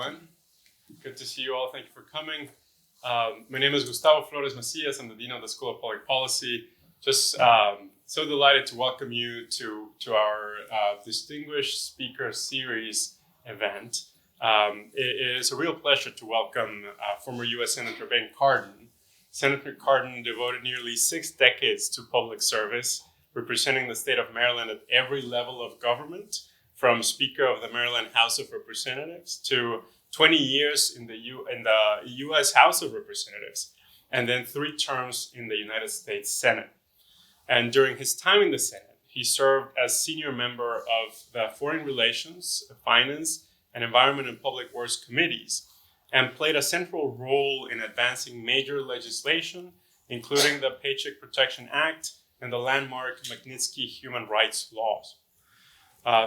everyone. Good to see you all. Thank you for coming. My name is Gustavo Flores-Macías. I'm the Dean of the School of Public Policy. Just so delighted to welcome you to our Distinguished Speaker Series event. It is a real pleasure to welcome former U.S. Senator Ben Cardin. Senator Cardin devoted nearly 6 decades to public service, representing the state of Maryland at every level of government, from Speaker of the Maryland House of Representatives to 20 years in the U.S. House of Representatives, and then 3 terms in the United States Senate. And during his time in the Senate, he served as senior member of the Foreign Relations, Finance, and Environment and Public Works committees, and played a central role in advancing major legislation, including the Paycheck Protection Act and the landmark Magnitsky human rights laws.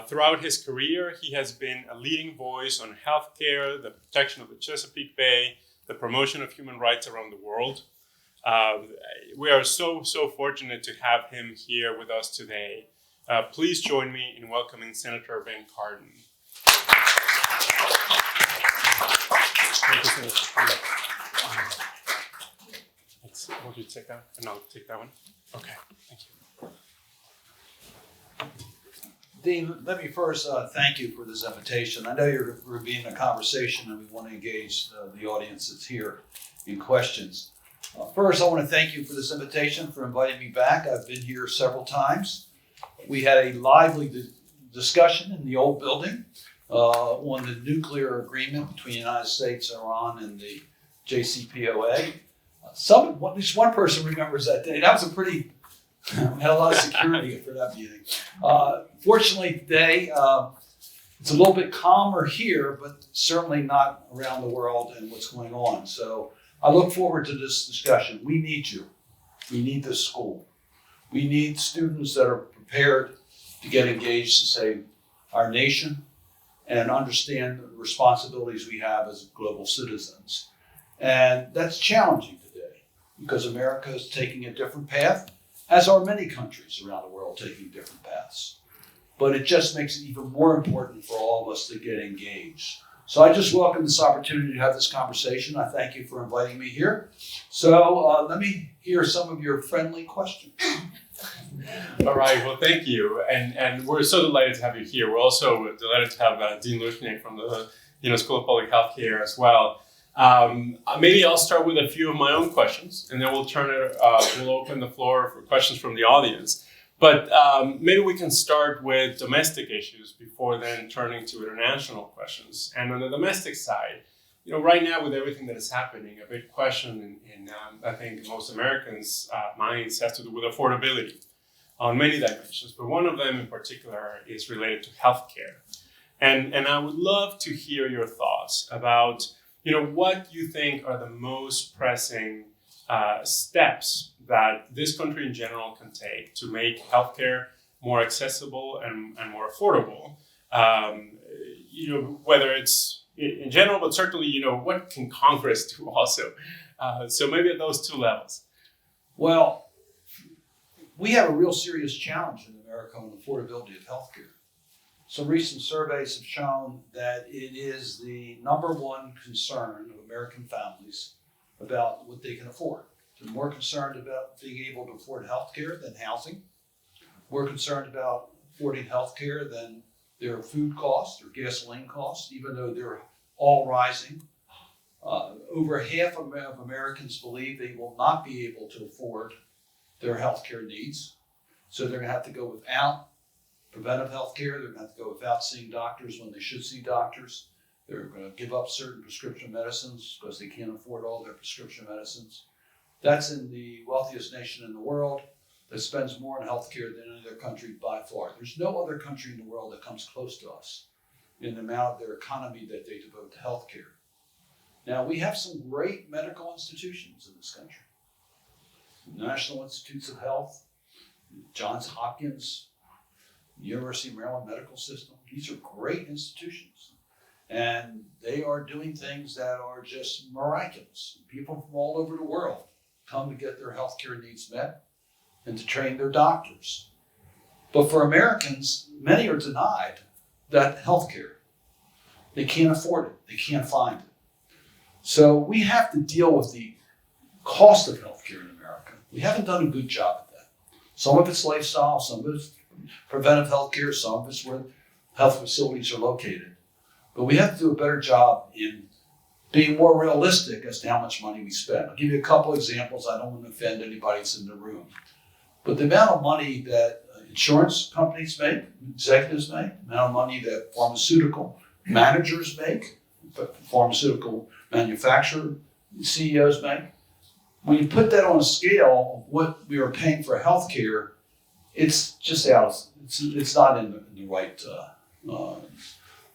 Throughout his career, he has been a leading voice on healthcare, the protection of the Chesapeake Bay, the promotion of human rights around the world. We are so fortunate to have him here with us today. Please join me in welcoming Senator Ben Cardin. Thank you, Senator. Will you take that? And I'll take that one. Okay, thank you. Dean, let me first thank you for this invitation. I know you're being a conversation and we want to engage the audience that's here in questions. First, I want to thank you for this invitation, for inviting me back. I've been here several times. We had a lively discussion in the old building on the nuclear agreement between the United States, Iran, and the JCPOA. At least one person remembers that day. That was a pretty... We had a lot of security for that meeting. Fortunately, today, it's a little bit calmer here, but certainly not around the world and what's going on. So I look forward to this discussion. We need you. We need this school. We need students that are prepared to get engaged to save our nation and understand the responsibilities we have as global citizens. And that's challenging today because America is taking a different path, as are many countries around the world taking different paths. But it just makes it even more important for all of us to get engaged. So I just welcome this opportunity to have this conversation. I thank you for inviting me here. So let me hear some of your friendly questions. All right, well, thank you. And we're so delighted to have you here. We're also delighted to have Dean Lushniak from the School of Public Health here as well. Maybe I'll start with a few of my own questions, and then we'll open the floor for questions from the audience. But maybe we can start with domestic issues before then turning to international questions. And on the domestic side, right now with everything that is happening, a big question in I think most Americans' minds has to do with affordability on many dimensions. But one of them in particular is related to healthcare. And I would love to hear your thoughts about what you think are the most pressing steps that this country in general can take to make healthcare more accessible and more affordable. Whether it's in general, but certainly, what can Congress do also? So maybe at those 2 levels. Well, we have a real serious challenge in America on the affordability of healthcare. Some recent surveys have shown that it is the number one concern of American families about what they can afford. They're more concerned about being able to afford health care than housing. More concerned about affording health care than their food costs or gasoline costs, even though they're all rising. Over half of Americans believe they will not be able to afford their health care needs. So they're going to have to go without preventive health care. They're going to have to go without seeing doctors when they should see doctors. They're going to give up certain prescription medicines because they can't afford all their prescription medicines. That's in the wealthiest nation in the world that spends more on health care than any other country by far. There's no other country in the world that comes close to us in the amount of their economy that they devote to health care. Now, we have some great medical institutions in this country. National Institutes of Health, Johns Hopkins, University of Maryland Medical System. These are great institutions. And they are doing things that are just miraculous. People from all over the world come to get their healthcare needs met and to train their doctors. But for Americans, many are denied that healthcare. They can't afford it. They can't find it. So we have to deal with the cost of healthcare in America. We haven't done a good job at that. Some of it's lifestyle, some of it's preventive healthcare, some of it's where health facilities are located. But we have to do a better job in being more realistic as to how much money we spend. I'll give you a couple examples. I don't want to offend anybody that's in the room. But the amount of money that insurance companies make, executives make, the amount of money that pharmaceutical managers make, pharmaceutical manufacturer CEOs make, when you put that on a scale of what we are paying for healthcare, it's just out. It's not in the right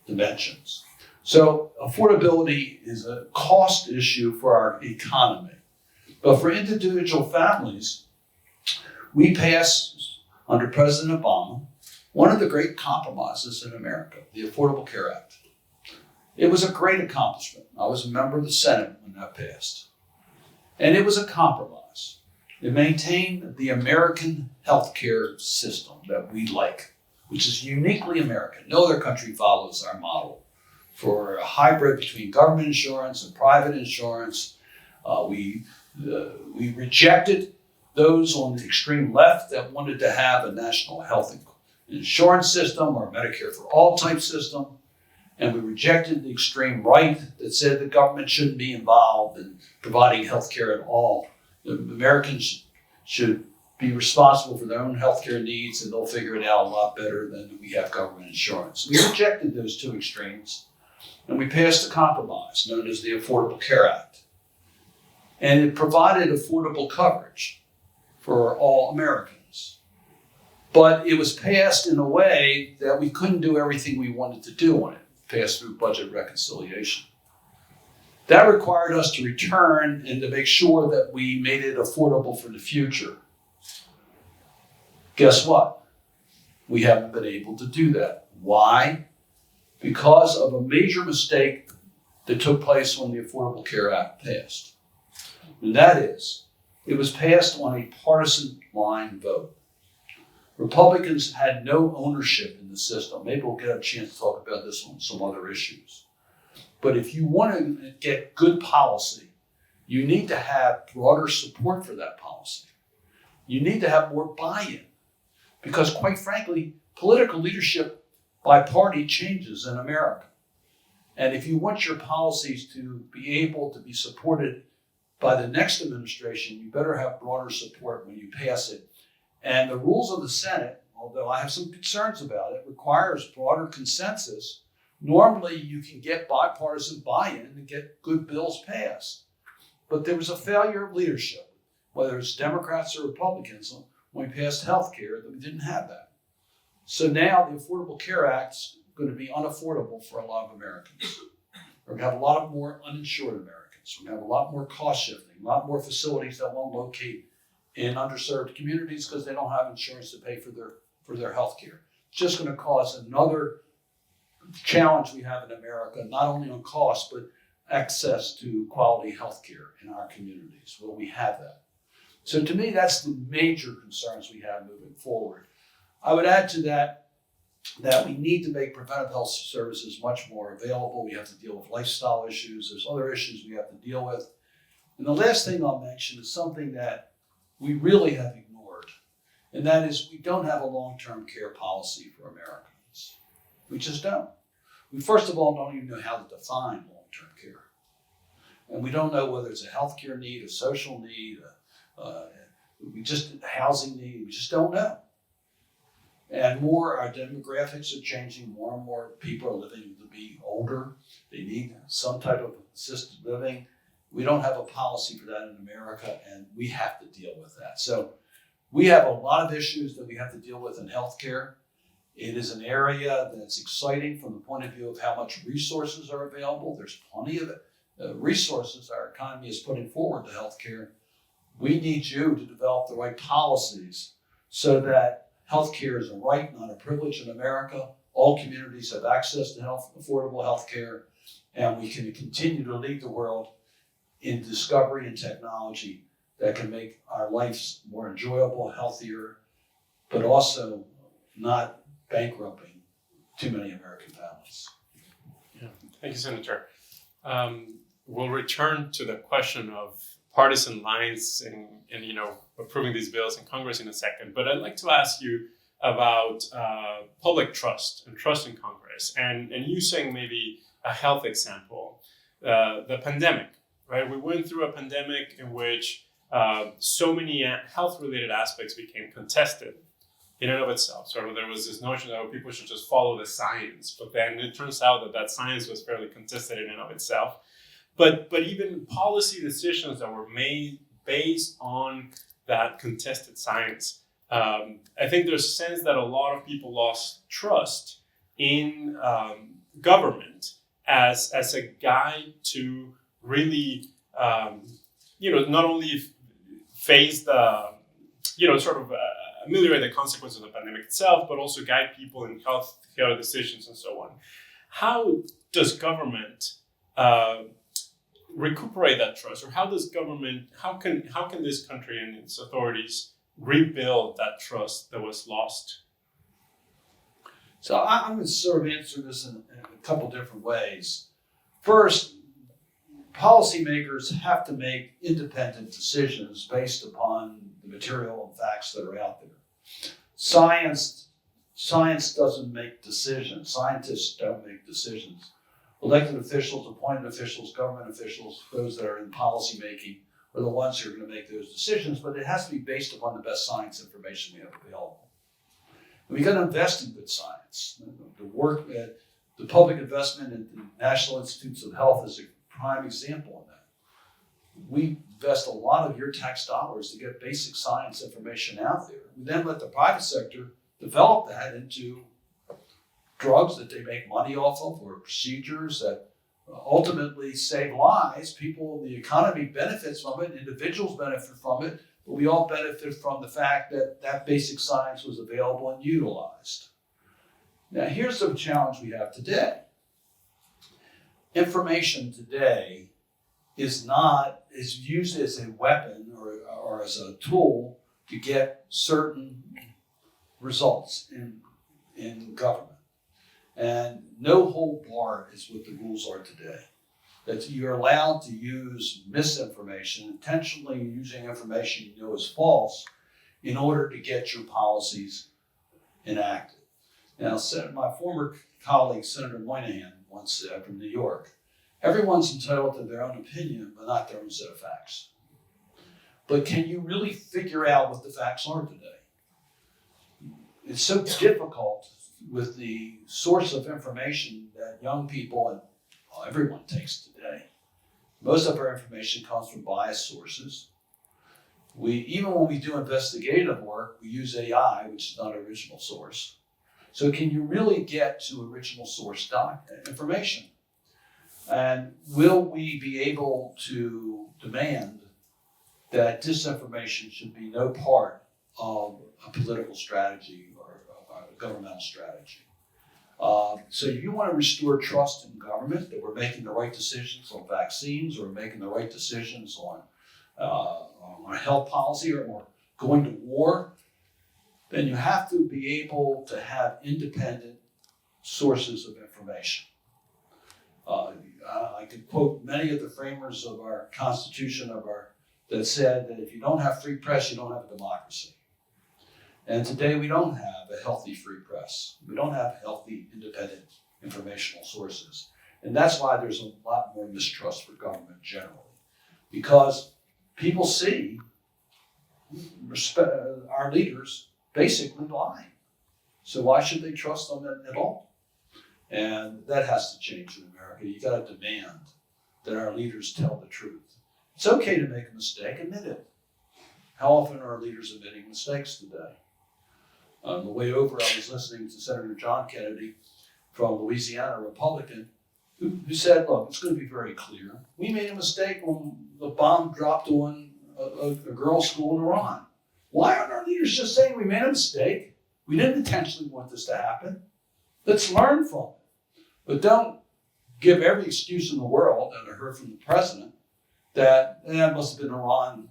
dimensions. So affordability is a cost issue for our economy. But for individual families, we passed, under President Obama, one of the great compromises in America, the Affordable Care Act. It was a great accomplishment. I was a member of the Senate when that passed. And it was a compromise. It maintained the American healthcare system that we like, which is uniquely American. No other country follows our model for a hybrid between government insurance and private insurance. We rejected those on the extreme left that wanted to have a national health insurance system or a Medicare for all type system. And we rejected the extreme right that said the government shouldn't be involved in providing health care at all. The Americans should be responsible for their own health care needs, and they'll figure it out a lot better than we have government insurance. We rejected those two extremes, and we passed a compromise known as the Affordable Care Act. And it provided affordable coverage for all Americans. But it was passed in a way that we couldn't do everything we wanted to do on it. Passed through budget reconciliation. That required us to return and to make sure that we made it affordable for the future. Guess what? We haven't been able to do that. Why? Because of a major mistake that took place when the Affordable Care Act passed. And that is, it was passed on a partisan line vote. Republicans had no ownership in the system. Maybe we'll get a chance to talk about this on some other issues. But if you want to get good policy, you need to have broader support for that policy. You need to have more buy-in. Because quite frankly, political leadership by party changes in America. And if you want your policies to be able to be supported by the next administration, you better have broader support when you pass it. And the rules of the Senate, although I have some concerns about it, requires broader consensus. Normally, you can get bipartisan buy-in and get good bills passed. But there was a failure of leadership, whether it's Democrats or Republicans, when we passed health care, that we didn't have that. So now the Affordable Care Act is going to be unaffordable for a lot of Americans. We're going to have a lot more uninsured Americans. We're going to have a lot more cost shifting, a lot more facilities that won't locate in underserved communities because they don't have insurance to pay for their health care. It's just going to cause another challenge we have in America, not only on cost, but access to quality health care in our communities. Will we have that? So to me, that's the major concerns we have moving forward. I would add to that we need to make preventive health services much more available. We have to deal with lifestyle issues. There's other issues we have to deal with. And the last thing I'll mention is something that we really have ignored, and that is we don't have a long-term care policy for Americans. We just don't. We first of all don't even know how to define long-term care. And we don't know whether it's a healthcare need, a social need, a housing need, we just don't know. And our demographics are changing, more and more people are living to be older. They need some type of assisted living. We don't have a policy for that in America, and we have to deal with that. So we have a lot of issues that we have to deal with in healthcare. It is an area that's exciting from the point of view of how much resources are available. There's plenty of resources our economy is putting forward to healthcare. We need you to develop the right policies so that healthcare is a right, not a privilege in America. All communities have access to affordable healthcare, and we can continue to lead the world in discovery and technology that can make our lives more enjoyable, healthier, but also not bankrupting too many American families. Yeah. Thank you, Senator. We'll return to the question of partisan lines and approving these bills in Congress in a second. But I'd like to ask you about public trust and trust in Congress, and using maybe a health example, the pandemic. Right, we went through a pandemic in which so many health-related aspects became contested in and of itself. Sort of, there was this notion that people should just follow the science, but then it turns out that science was fairly contested in and of itself. But even policy decisions that were made based on that contested science, I think there's a sense that a lot of people lost trust in government as a guide to really, not only face the, ameliorate the consequences of the pandemic itself, but also guide people in healthcare decisions and so on. How does government recuperate that trust, or how can this country and its authorities rebuild that trust that was lost? So I'm going to sort of answer this in a couple different ways. First, policymakers have to make independent decisions based upon the material and facts that are out there. Science doesn't make decisions. Scientists don't make decisions. Elected officials, appointed officials, government officials, those that are in policy making, are the ones who are going to make those decisions, but it has to be based upon the best science information we have available. And we got to invest in good science. The public investment in the National Institutes of Health is a prime example of that. We invest a lot of your tax dollars to get basic science information out there. We then let the private sector develop that into drugs that they make money off of, or procedures that ultimately save lives. People, the economy benefits from it, individuals benefit from it, but we all benefit from the fact that that basic science was available and utilized. Now, here's the challenge we have today. Information today is used as a weapon or as a tool to get certain results in government. And no hold bar is what the rules are today. That you're allowed to use misinformation, intentionally using information you know is false, in order to get your policies enacted. Now, my former colleague, Senator Moynihan, once said from New York, everyone's entitled to their own opinion, but not their own set of facts. But can you really figure out what the facts are today? It's so difficult with the source of information that young people and everyone takes today. Most of our information comes from biased sources. Even when we do investigative work, we use AI, which is not an original source. So can you really get to original source information? And will we be able to demand that disinformation should be no part of a political strategy or a governmental strategy? So if you want to restore trust in government, that we're making the right decisions on vaccines, or making the right decisions on health policy, or going to war, then you have to be able to have independent sources of information. I could quote many of the framers of our Constitution that said that if you don't have free press, you don't have a democracy. And today we don't have a healthy free press. We don't have healthy, independent informational sources. And that's why there's a lot more mistrust for government generally. Because people see our leaders basically lying. So why should they trust them at all? And that has to change in America. You got to demand that our leaders tell the truth. It's okay to make a mistake, admit it. How often are our leaders admitting mistakes today? On the way over, I was listening to Senator John Kennedy from Louisiana, a Republican, who said, look, it's going to be very clear. We made a mistake when the bomb dropped on a girls' school in Iran. Why aren't our leaders just saying we made a mistake? We didn't intentionally want this to happen. Let's learn from it. But don't give every excuse in the world, and I heard from the president, that it must have been Iran.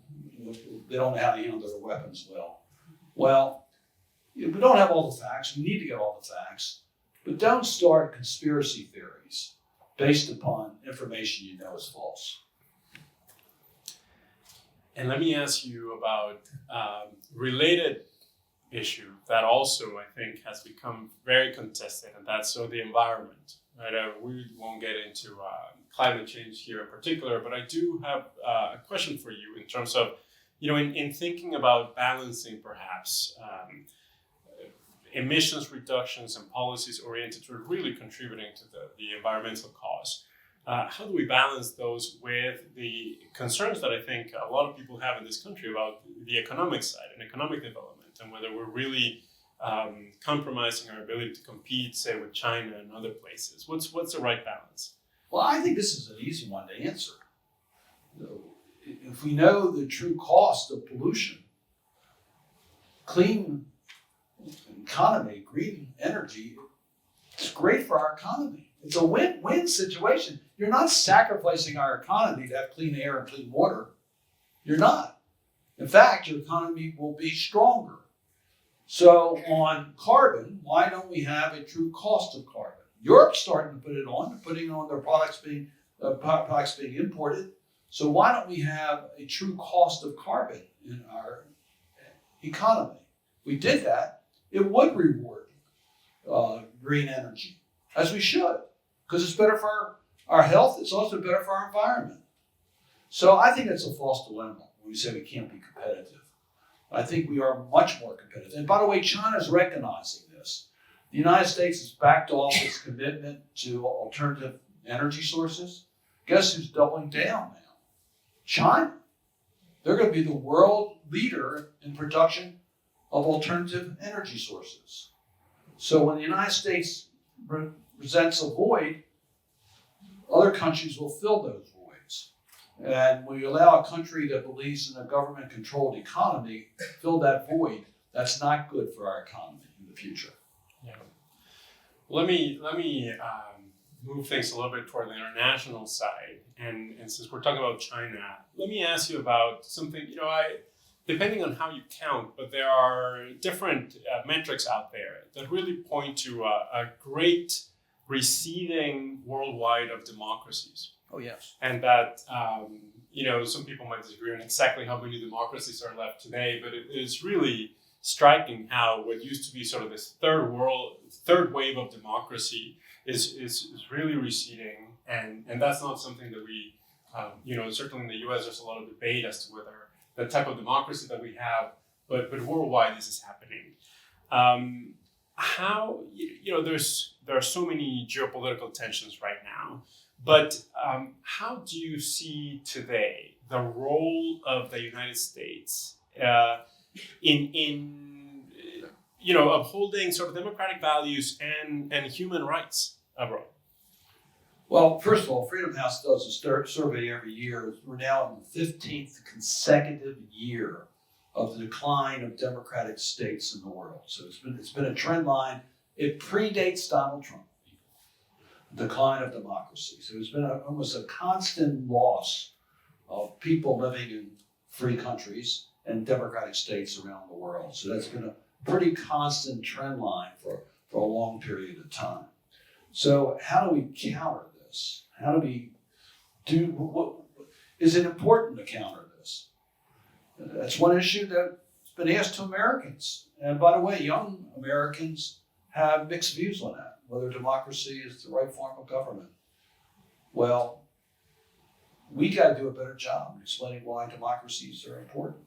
They don't know how to handle their weapons well. Well, we don't have all the facts. We need to get all the facts. But don't start conspiracy theories based upon information you know is false. And let me ask you about related issue that also I think has become very contested, and that's the environment. Right? We won't get into climate change here in particular, but I do have a question for you in terms of, in thinking about balancing perhaps emissions reductions and policies oriented to really contributing to the environmental cause. How do we balance those with the concerns that I think a lot of people have in this country about the economic side and economic development, and whether we're really compromising our ability to compete, say, with China and other places? What's the right balance? Well, I think this is an easy one to answer. If we know the true cost of pollution, clean economy, green energy, it's great for our economy. It's a win-win situation. You're not sacrificing our economy to have clean air and clean water. You're not. In fact, your economy will be stronger. So on carbon, why don't we have a true cost of carbon? Europe's starting to put it on. They're putting on their products being imported. So why don't we have a true cost of carbon in our economy? If we did that, it would reward green energy, as we should, because it's better for our health. It's also better for our environment. So I think it's a false dilemma when we say we can't be competitive. I think we are much more competitive. And by the way, China's recognizing this. The United States has backed off its commitment to alternative energy sources. Guess who's doubling down now? China. They're going to be the world leader in production of alternative energy sources. So when the United States presents a void, other countries will fill those voids. And when you allow a country that believes in a government-controlled economy fill that void, that's not good for our economy in the future. Yeah. Let me move things a little bit toward the international side. And since we're talking about China, let me ask you about something, depending on how you count, but there are different metrics out there that really point to a great receding worldwide of democracies. Oh, yes. And that, some people might disagree on exactly how many democracies are left today, but it is really striking how what used to be sort of this third wave of democracy is really receding. And that's not something that we, certainly in the US, there's a lot of debate as to whether the type of democracy that we have, but worldwide this is happening. There are so many geopolitical tensions right now, but how do you see today the role of the United States in upholding sort of democratic values and human rights abroad? Well, first of all, Freedom House does a survey every year. We're now in the 15th consecutive year of the decline of democratic states in the world. So it's been a trend line. It predates Donald Trump, decline of democracy. So it's been almost a constant loss of people living in free countries and democratic states around the world. So that's been a pretty constant trend line for a long period of time. So how do we counter this? How do we what is it important to counter this? That's one issue that's been asked to Americans. And by the way, young Americans have mixed views on that, whether democracy is the right form of government. Well, we got to do a better job in explaining why democracies are important.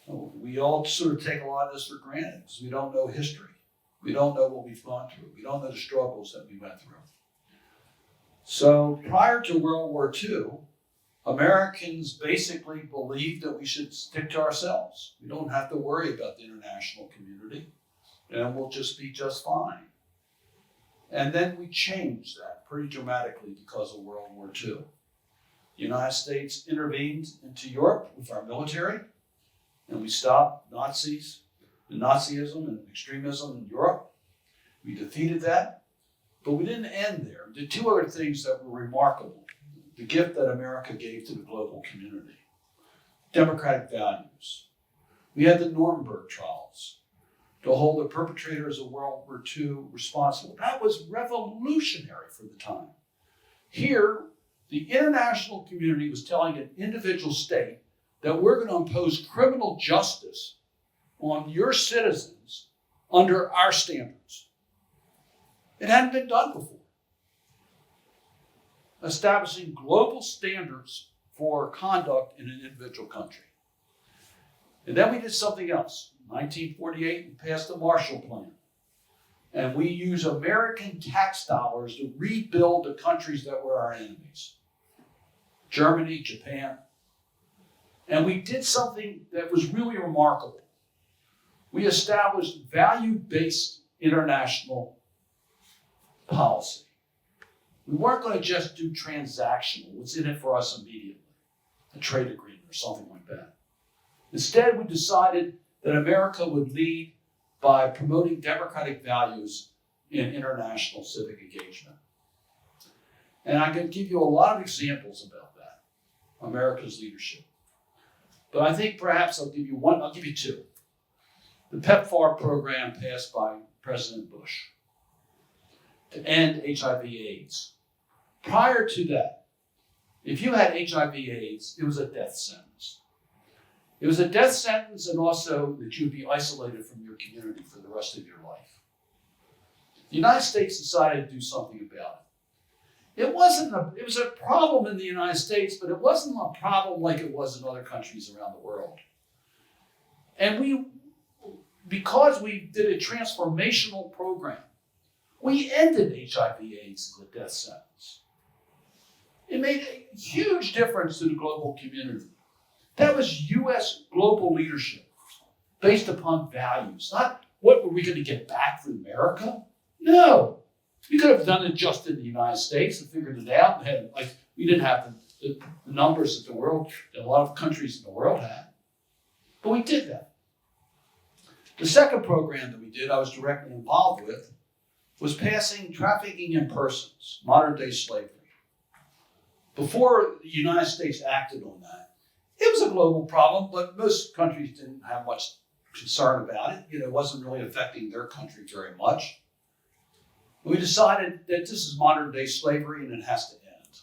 We all sort of take a lot of this for granted because we don't know history. We don't know what we've gone through. We don't know the struggles that we went through. So prior to World War II, Americans basically believed that we should stick to ourselves. We don't have to worry about the international community, and we'll just be just fine. And then we changed that pretty dramatically because of World War II. The United States intervened into Europe with our military, and we stopped Nazism and extremism in Europe. We defeated that, but we didn't end there. We did two other things that were remarkable. The gift that America gave to the global community. Democratic values. We had the Nuremberg trials to hold the perpetrators of World War II responsible. That was revolutionary for the time. Here, the international community was telling an individual state that we're going to impose criminal justice on your citizens under our standards. It hadn't been done before. Establishing global standards for conduct in an individual country. And then we did something else. In 1948, we passed the Marshall Plan. And we used American tax dollars to rebuild the countries that were our enemies. Germany, Japan. And we did something that was really remarkable. We established value-based international policy. We weren't going to just do transactional, what's in it for us immediately, a trade agreement or something like that. Instead, we decided that America would lead by promoting democratic values in international civic engagement. And I can give you a lot of examples about that, America's leadership. But I think perhaps I'll give you two. The PEPFAR program passed by President Bush to end HIV/AIDS. Prior to that, if you had HIV/AIDS, it was a death sentence. It was a death sentence, and also that you'd be isolated from your community for the rest of your life. The United States decided to do something about it. It was a problem in the United States, but it wasn't a problem like it was in other countries around the world. And because we did a transformational program, we ended HIV/AIDS as a death sentence. It made a huge difference to the global community. That was U.S. global leadership based upon values, not what were we going to get back from America? No. We could have done it just in the United States and figured it out. We didn't have the numbers that a lot of countries in the world had. But we did that. The second program that we did, I was directly involved with, was passing trafficking in persons, modern-day slavery. Before the United States acted on that, it was a global problem, but most countries didn't have much concern about it. It wasn't really affecting their country very much. We decided that this is modern-day slavery and it has to end.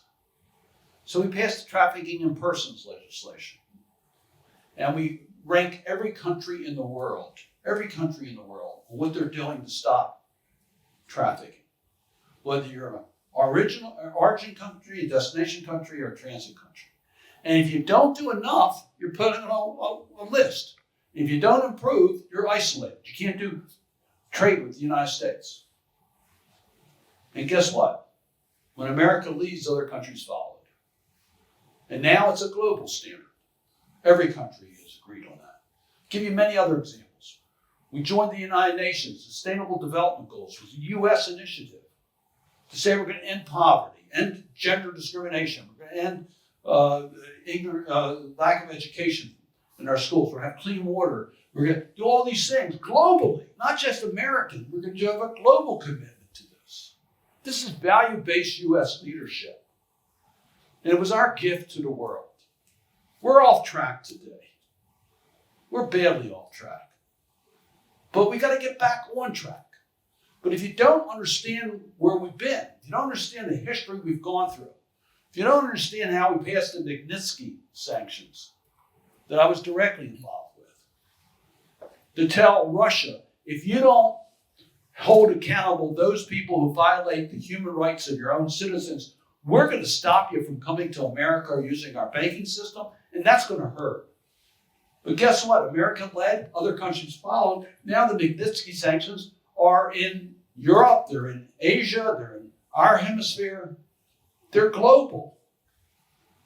So we passed the trafficking in persons legislation. And we rank every country in the world, on what they're doing to stop trafficking. Whether you're an origin country, a destination country, or a transit country. And if you don't do enough, you're put on a list. If you don't improve, you're isolated. You can't do trade with the United States. And guess what? When America leads, other countries follow it. And now it's a global standard. Every country has agreed on that. I'll give you many other examples. We joined the United Nations Sustainable Development Goals, which was a U.S. initiative to say we're going to end poverty, end gender discrimination, we're going to end lack of education in our schools, we're going to have clean water, we're going to do all these things globally, not just American. We're going to have a global commitment to this. This is value-based U.S. leadership. And it was our gift to the world. We're off track today. We're badly off track. But we got to get back on track. But if you don't understand where we've been, if you don't understand the history we've gone through, if you don't understand how we passed the Magnitsky sanctions that I was directly involved with, to tell Russia, if you don't hold accountable those people who violate the human rights of your own citizens, we're going to stop you from coming to America or using our banking system, and that's going to hurt. But guess what? America led, other countries followed. Now the Magnitsky sanctions are in Europe, they're in Asia, they're in our hemisphere. They're global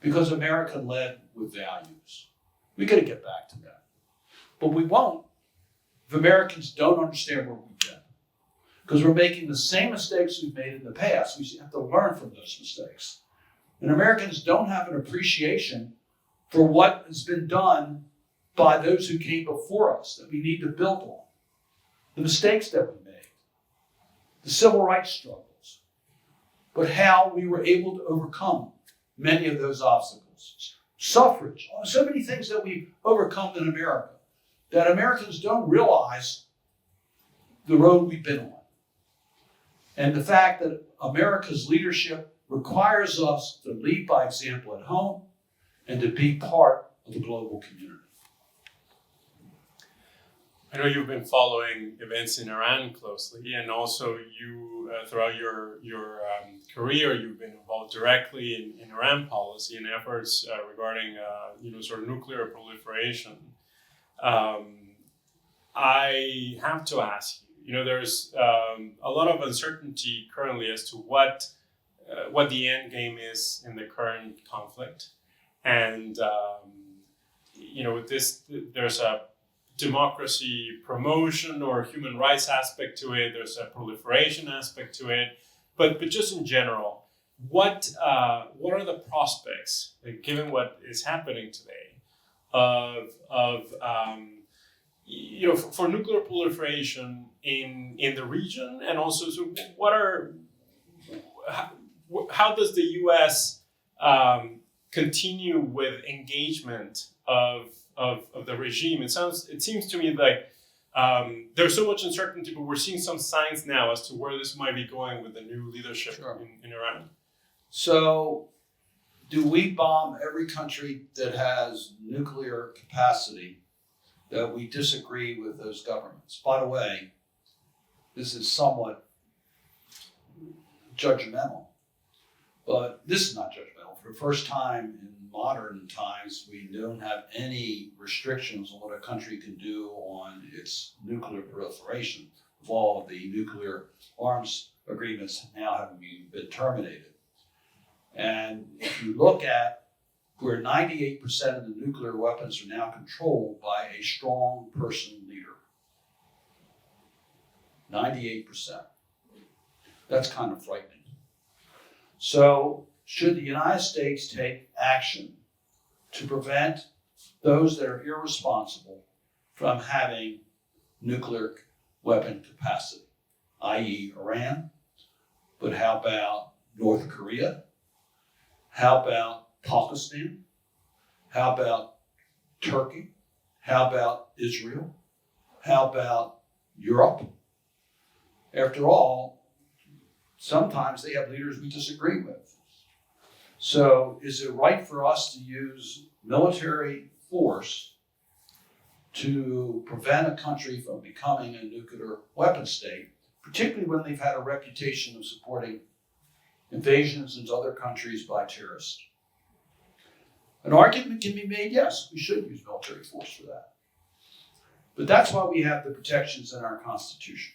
because America led with values. We got to get back to that. But we won't if Americans don't understand where we've been. Because we're making the same mistakes we've made in the past. We have to learn from those mistakes. And Americans don't have an appreciation for what has been done by those who came before us that we need to build on. The mistakes that we made, the civil rights struggles, but how we were able to overcome many of those obstacles. Suffrage, so many things that we've overcome in America that Americans don't realize the road we've been on. And the fact that America's leadership requires us to lead by example at home and to be part of the global community. I know you've been following events in Iran closely, and also you, throughout your career, you've been involved directly in Iran policy and efforts regarding, sort of nuclear proliferation. I have to ask you, there's a lot of uncertainty currently as to what the end game is in the current conflict, and with this, there's a democracy promotion or human rights aspect to it. There's a proliferation aspect to it, but just in general, what are the prospects, given what is happening today, for nuclear proliferation in the region, and also so how does the U.S. Continue with engagement of the regime? It seems to me like there's so much uncertainty, but we're seeing some signs now as to where this might be going with the new leadership in Iran. So, do we bomb every country that has nuclear capacity that we disagree with those governments? By the way, this is somewhat judgmental, but this is not judgmental. For the first time in modern times, we don't have any restrictions on what a country can do on its nuclear proliferation. All of the nuclear arms agreements now have been terminated. And if you look at where 98% of the nuclear weapons are now controlled by a strong person leader. 98%. That's kind of frightening. So, should the United States take action to prevent those that are irresponsible from having nuclear weapon capacity, i.e. Iran? But how about North Korea? How about Pakistan? How about Turkey? How about Israel? How about Europe? After all, sometimes they have leaders we disagree with. So is it right for us to use military force to prevent a country from becoming a nuclear weapon state, particularly when they've had a reputation of supporting invasions into other countries by terrorists? An argument can be made, yes, we should use military force for that. But that's why we have the protections in our Constitution.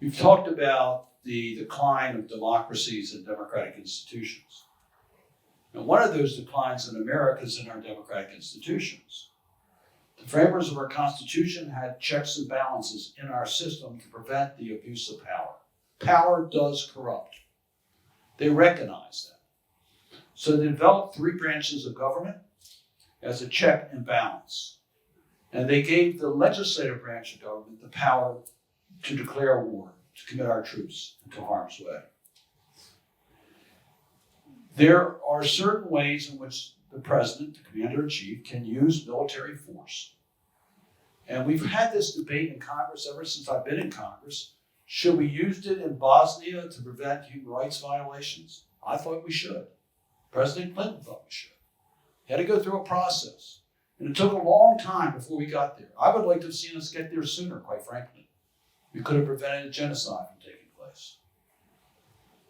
We've talked about the decline of democracies and democratic institutions. And one of those declines in America is in our democratic institutions. The framers of our Constitution had checks and balances in our system to prevent the abuse of power. Power does corrupt. They recognize that. So they developed 3 branches of government as a check and balance. And they gave the legislative branch of government the power to declare war, to commit our troops into harm's way. There are certain ways in which the president, the commander-in-chief, can use military force. And we've had this debate in Congress ever since I've been in Congress. Should we use it in Bosnia to prevent human rights violations? I thought we should. President Clinton thought we should. He had to go through a process. And it took a long time before we got there. I would like to have seen us get there sooner, quite frankly. We could have prevented a genocide from taking place.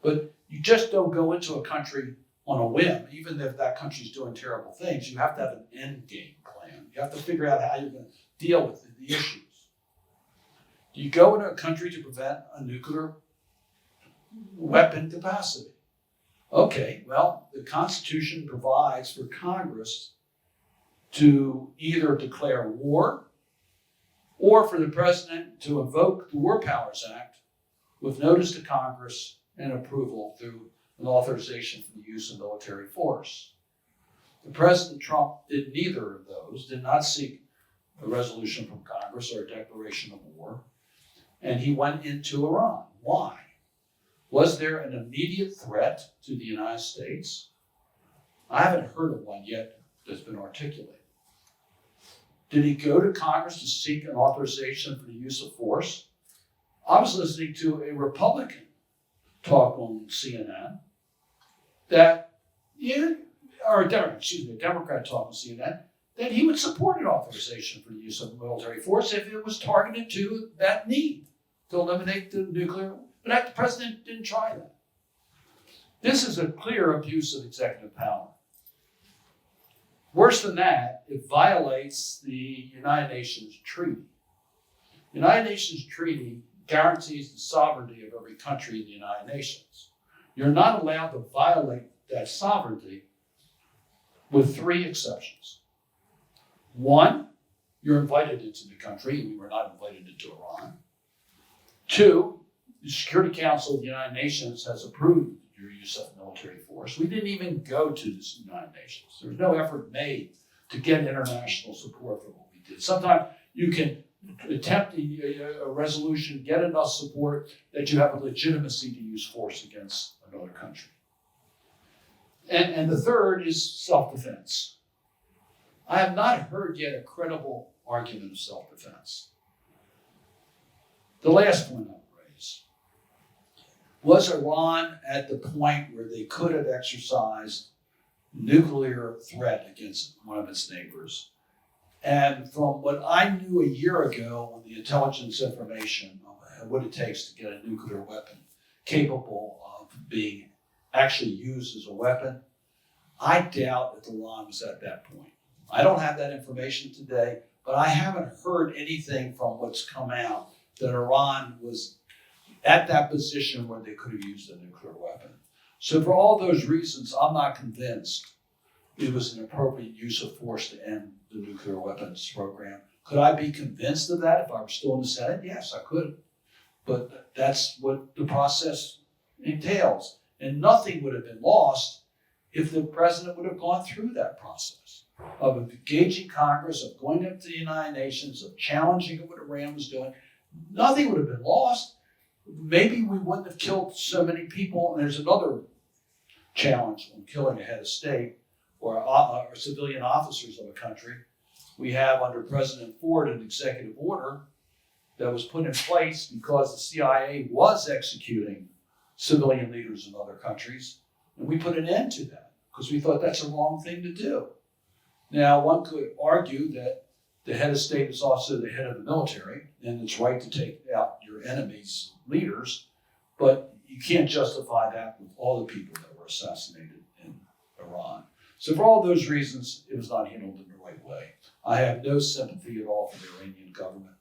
But you just don't go into a country on a whim, even if that country's doing terrible things. You have to have an end game plan. You have to figure out how you're going to deal with the issues. Do you go into a country to prevent a nuclear weapon capacity? Okay, well, the Constitution provides for Congress to either declare war or for the president to invoke the War Powers Act with notice to Congress and approval through an authorization for the use of military force. The President Trump did neither of those, did not seek a resolution from Congress or a declaration of war, and he went into Iran. Why? Was there an immediate threat to the United States? I haven't heard of one yet that's been articulated. Did he go to Congress to seek an authorization for the use of force? I was listening to a Republican talk on CNN that, a Democrat talk on CNN, that he would support an authorization for the use of military force if it was targeted to that need to eliminate the nuclear. But the president didn't try that. This is a clear abuse of executive power. Worse than that, it violates the United Nations Treaty. The United Nations Treaty guarantees the sovereignty of every country in the United Nations. You're not allowed to violate that sovereignty with 3 exceptions. 1, you're invited into the country, and you were not invited into Iran. 2, the Security Council of the United Nations has approved your use of military force. We didn't even go to the United Nations. There was no effort made to get international support for what we did. Sometimes you can attempt a resolution, get enough support that you have a legitimacy to use force against another country. And the third is self-defense. I have not heard yet a credible argument of self-defense. The last point I'll raise. Was Iran at the point where they could have exercised nuclear threat against one of its neighbors? And from what I knew a year ago on the intelligence information of what it takes to get a nuclear weapon capable of being actually used as a weapon, I doubt that Iran was at that point. I don't have that information today, but I haven't heard anything from what's come out that Iran was at that position where they could have used a nuclear weapon. So for all those reasons, I'm not convinced it was an appropriate use of force to end the nuclear weapons program. Could I be convinced of that if I were still in the Senate? Yes, I could. But that's what the process entails. And nothing would have been lost if the president would have gone through that process of engaging Congress, of going up to the United Nations, of challenging what Iran was doing. Nothing would have been lost. Maybe we wouldn't have killed so many people. And there's another challenge on killing a head of state or civilian officers of a country. We have under President Ford an executive order that was put in place because the CIA was executing civilian leaders in other countries. And we put an end to that because we thought that's a wrong thing to do. Now, one could argue that the head of state is also the head of the military, and it's right to take out your enemy's leaders, but you can't justify that with all the people that were assassinated in Iran. So for all those reasons, it was not handled in the right way. I have no sympathy at all for the Iranian government.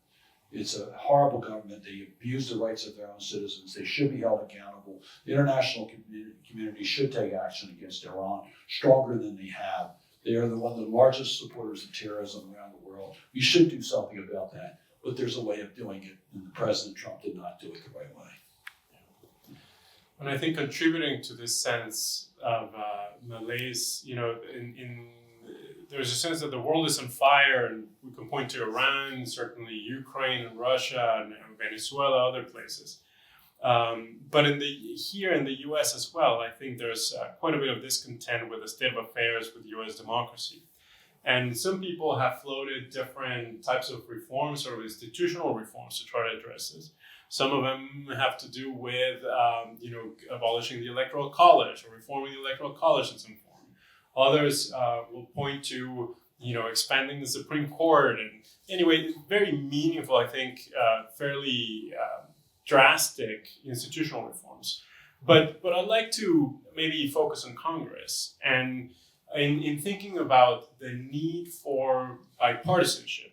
It's a horrible government. They abuse the rights of their own citizens. They should be held accountable. The international community should take action against Iran stronger than they have. They are one of the largest supporters of terrorism around the world. We should do something about that, but there's a way of doing it, and President Trump did not do it the right way. And I think contributing to this sense of malaise, there's a sense that the world is on fire, and we can point to Iran, certainly Ukraine and Russia and Venezuela, other places. But here in the U.S. as well, I think there's quite a bit of discontent with the state of affairs with U.S. democracy. And some people have floated different types of reforms or institutional reforms to try to address this. Some of them have to do with, abolishing the Electoral College or reforming the Electoral College in some form. Others will point to, expanding the Supreme Court. And anyway, very meaningful, I think, fairly drastic institutional reforms. But I'd like to maybe focus on Congress and in thinking about the need for bipartisanship.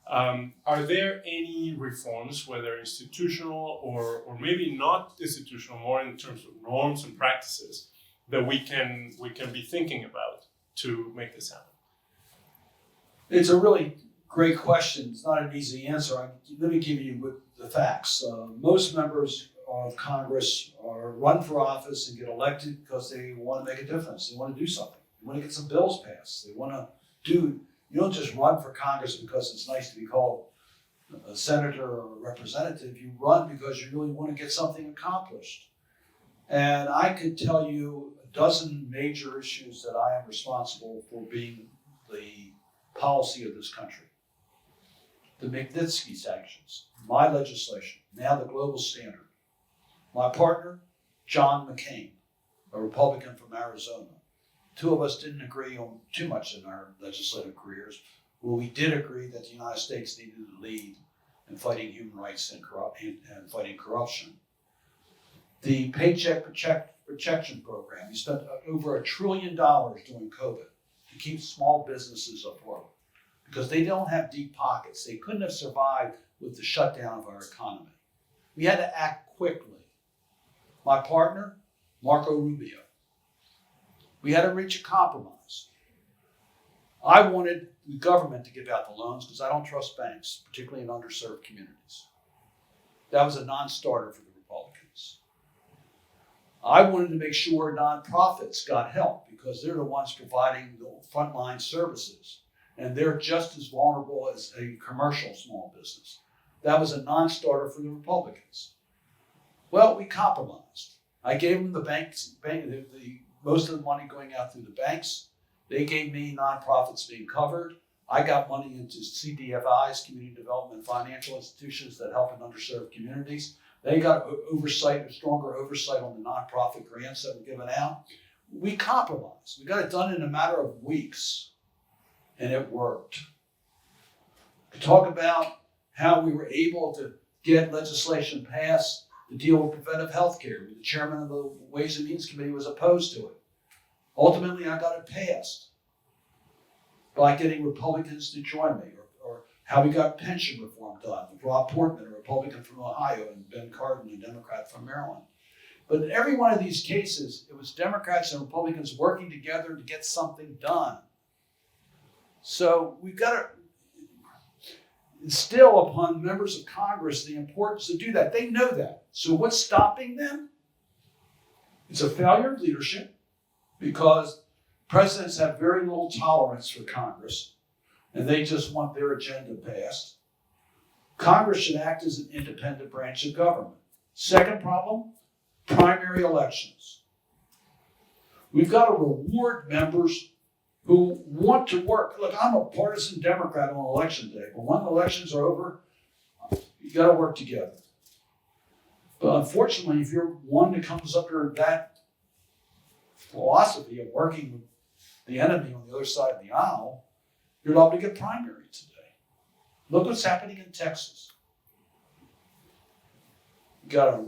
Are there any reforms, whether institutional or maybe not institutional, more in terms of norms and practices, that we can be thinking about to make this happen? It's a really great question. It's not an easy answer. Let me give you the facts. Most members of Congress run for office and get elected because they want to make a difference. They want to do something. They want to get some bills passed. They want to do. You don't just run for Congress because it's nice to be called a senator or a representative. You run because you really want to get something accomplished. And I could tell you a dozen major issues that I am responsible for being the policy of this country. The Magnitsky sanctions, my legislation, now the global standard. My partner, John McCain, a Republican from Arizona. Two of us didn't agree on too much in our legislative careers. Well, we did agree that the United States needed to lead in fighting human rights and fighting corruption. The Paycheck Protection Program, we spent over $1 trillion during COVID to keep small businesses afloat because they don't have deep pockets. They couldn't have survived with the shutdown of our economy. We had to act quickly. My partner, Marco Rubio, we had to reach a compromise. I wanted the government to give out the loans because I don't trust banks, particularly in underserved communities. That was a non-starter for the Republicans. I wanted to make sure nonprofits got help because they're the ones providing the frontline services, and they're just as vulnerable as a commercial small business. That was a non-starter for the Republicans. Well, we compromised. I gave them most of the money going out through the banks. They gave me nonprofits being covered. I got money into CDFIs, community development financial institutions that help in underserved communities. They got a stronger oversight on the nonprofit grants that were given out. We compromised. We got it done in a matter of weeks, and it worked. We talk about how we were able to get legislation passed to deal with preventive health care. The chairman of the Ways and Means Committee was opposed to it. Ultimately, I got it passed by getting Republicans to join me, or how we got pension reform done with Rob Portman, a Republican from Ohio, and Ben Cardin, a Democrat from Maryland. But in every one of these cases, it was Democrats and Republicans working together to get something done. So we've got to instill upon members of Congress the importance to do that. They know that. So what's stopping them? It's a failure of leadership because presidents have very little tolerance for Congress and they just want their agenda passed. Congress should act as an independent branch of government. Second problem, primary elections. We've got to reward members who want to work. Look, I'm a partisan Democrat on election day, but when elections are over, you got to work together. But unfortunately, if you're one that comes under that philosophy of working with the enemy on the other side of the aisle, you're liable to get primary today. Look what's happening in Texas. John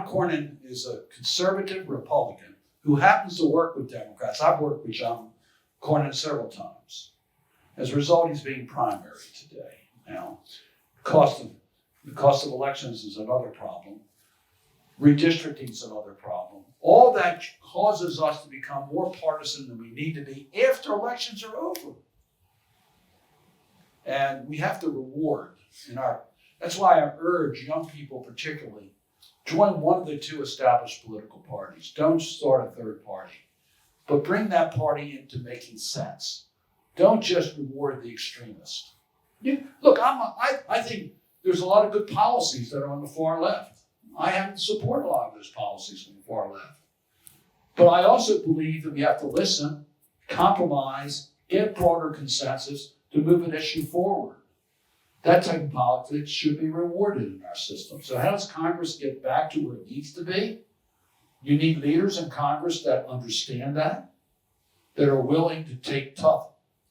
Cornyn is a conservative Republican who happens to work with Democrats. I've worked with John Cornyn several times. As a result, he's being primary today. Now, the cost of elections is another problem. Redistricting is another problem. All that causes us to become more partisan than we need to be after elections are over. And we have to reward that's why I urge young people particularly, join one of the two established political parties. Don't start a third party, but bring that party into making sense. Don't just reward the extremist. Look, I think there's a lot of good policies that are on the far left. I happen to support a lot of those policies on the far left. But I also believe that we have to listen, compromise, get broader consensus to move an issue forward. That type of politics should be rewarded in our system. So how does Congress get back to where it needs to be? You need leaders in Congress that understand that are willing to take tough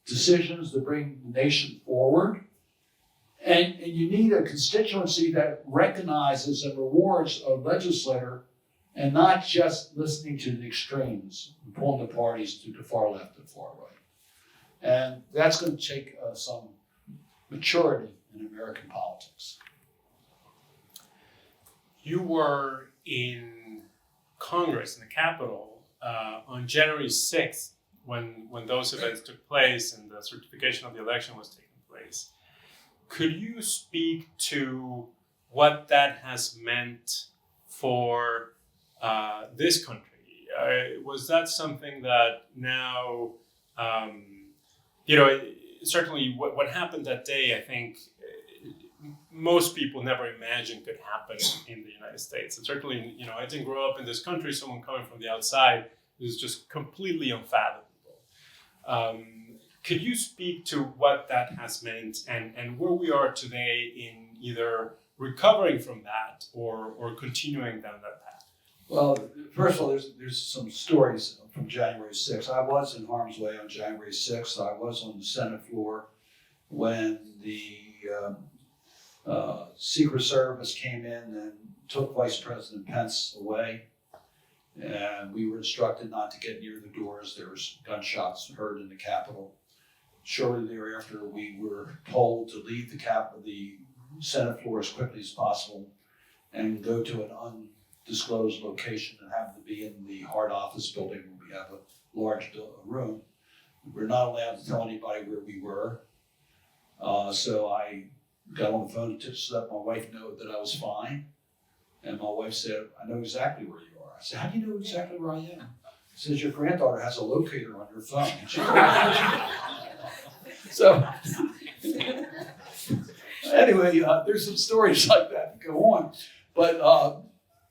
decisions to bring the nation forward. And you need a constituency that recognizes and rewards a legislator and not just listening to the extremes, pulling the parties to the far left and far right. And that's going to take some maturity in American politics. You were in Congress, in the Capitol, on January 6th when those events took place and the certification of the election was taking place. Could you speak to what that has meant for this country? Was that something that now, certainly what happened that day, I think most people never imagined could happen in the United States. And certainly, I didn't grow up in this country. Someone coming from the outside is just completely unfathomable. Could you speak to what that has meant and where we are today in either recovering from that or continuing down that path? Well, first of all, there's some stories from January 6th. I was in harm's way on January 6th. I was on the Senate floor when the Secret Service came in and took Vice President Pence away. And we were instructed not to get near the doors. There was gunshots heard in the Capitol. Shortly thereafter, we were told to leave the Senate floor as quickly as possible and go to an undisclosed location and happen to be in the Hart office building where we have a large room. We're not allowed to tell anybody where we were. So I got on the phone to let my wife know that I was fine. And my wife said, I know exactly where you are. I said, how do you know exactly where I am? She says, your granddaughter has a locator on her phone. So anyway, there's some stories like that that go on. But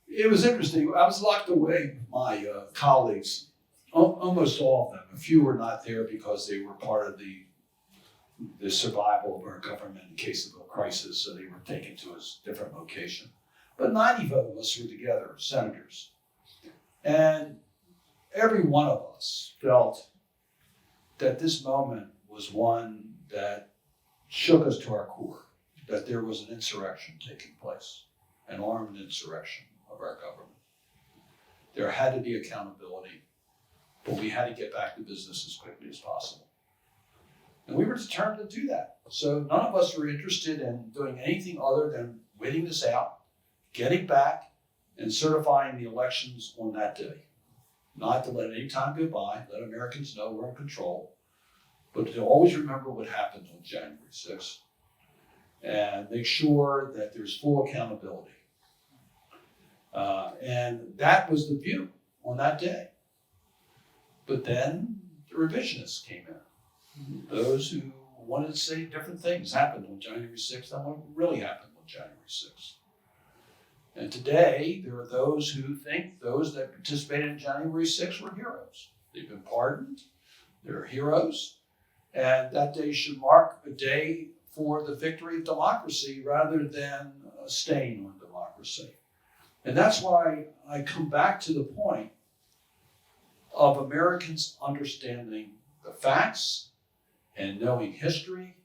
it was interesting. I was locked away with my colleagues, almost all of them. A few were not there because they were part of the survival of our government in case of a crisis, so they were taken to a different location. But 90 of us were together, senators. And every one of us felt that this moment was one that shook us to our core, that there was an insurrection taking place, an armed insurrection of our government. There had to be accountability, but we had to get back to business as quickly as possible. And we were determined to do that. So none of us were interested in doing anything other than waiting this out, getting back, and certifying the elections on that day. Not to let any time go by, let Americans know we're in control, but to always remember what happened on January 6th and make sure that there's full accountability. And that was the view on that day. But then the revisionists came in. Those who wanted to say different things happened on January 6th than what really happened on January 6th. And today, there are those who think those that participated in January 6th were heroes. They've been pardoned, they're heroes, and that day should mark a day for the victory of democracy rather than a stain on democracy. And that's why I come back to the point of Americans understanding the facts and knowing history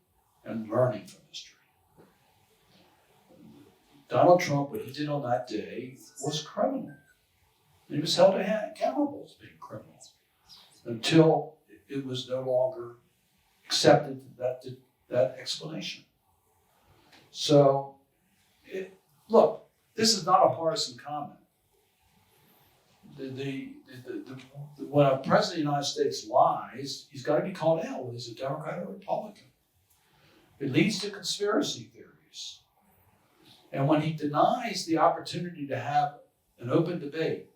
and learning from history. Donald Trump, what he did on that day was criminal. He was held accountable as being criminal until it was no longer accepted that explanation. So, look, this is not a partisan comment. When a president of the United States lies, he's got to be called out, whether he's a Democrat or a Republican. It leads to conspiracy theories. And when he denies the opportunity to have an open debate,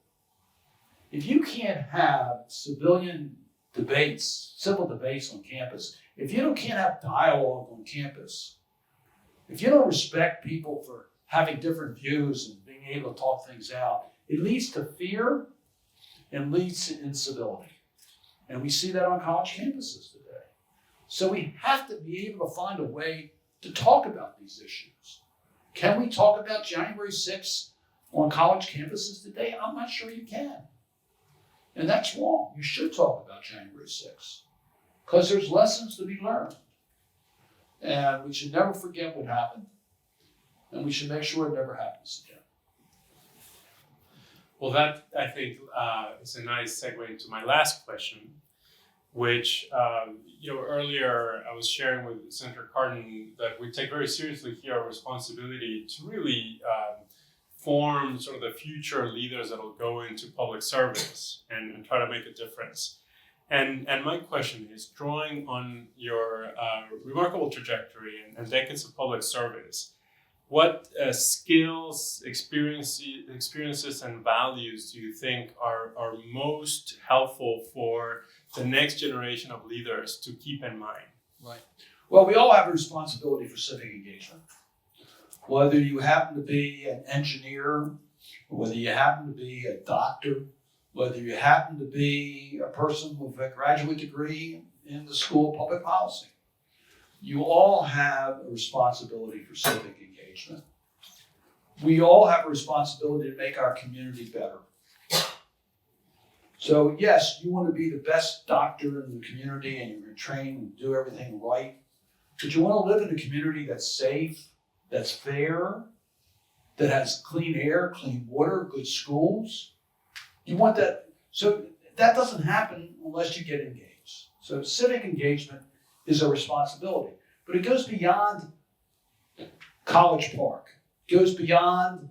if you can't have civilian debates, civil debates on campus, if you can't have dialogue on campus, if you don't respect people for having different views and being able to talk things out, it leads to fear and leads to incivility. And we see that on college campuses today. So we have to be able to find a way to talk about these issues. Can we talk about January 6th on college campuses today? I'm not sure you can. And that's wrong. You should talk about January 6th because there's lessons to be learned. And we should never forget what happened. And we should make sure it never happens again. Well, that, I think, is a nice segue into my last question, which, earlier I was sharing with Senator Cardin that we take very seriously here our responsibility to really form sort of the future leaders that will go into public service and try to make a difference. And my question is, drawing on your remarkable trajectory and decades of public service, what skills, experiences, and values do you think are most helpful for the next generation of leaders to keep in mind? Right. Well, we all have a responsibility for civic engagement. Whether you happen to be an engineer, whether you happen to be a doctor, whether you happen to be a person with a graduate degree in the School of Public Policy, you all have a responsibility for civic engagement. We all have a responsibility to make our community better. So yes, you want to be the best doctor in the community and you're trained and do everything right, but you want to live in a community that's safe, that's fair, that has clean air, clean water, good schools. You want that. So that doesn't happen unless you get engaged. So civic engagement is a responsibility, but it goes beyond College Park. It goes beyond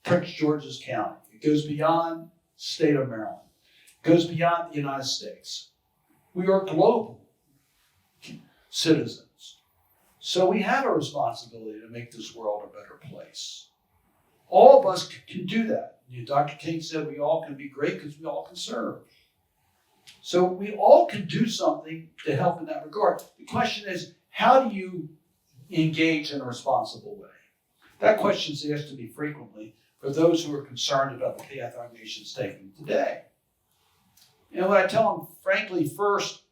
Prince George's County. It goes beyond the state of Maryland. It goes beyond the United States. We are global citizens. So we have a responsibility to make this world a better place. All of us can do that. Dr. King said we all can be great because we all can serve. So we all can do something to help in that regard. The question is, how do you engage in a responsible way? That question is asked to me frequently for those who are concerned about the path our nation's taking today. And what I tell them, frankly, first,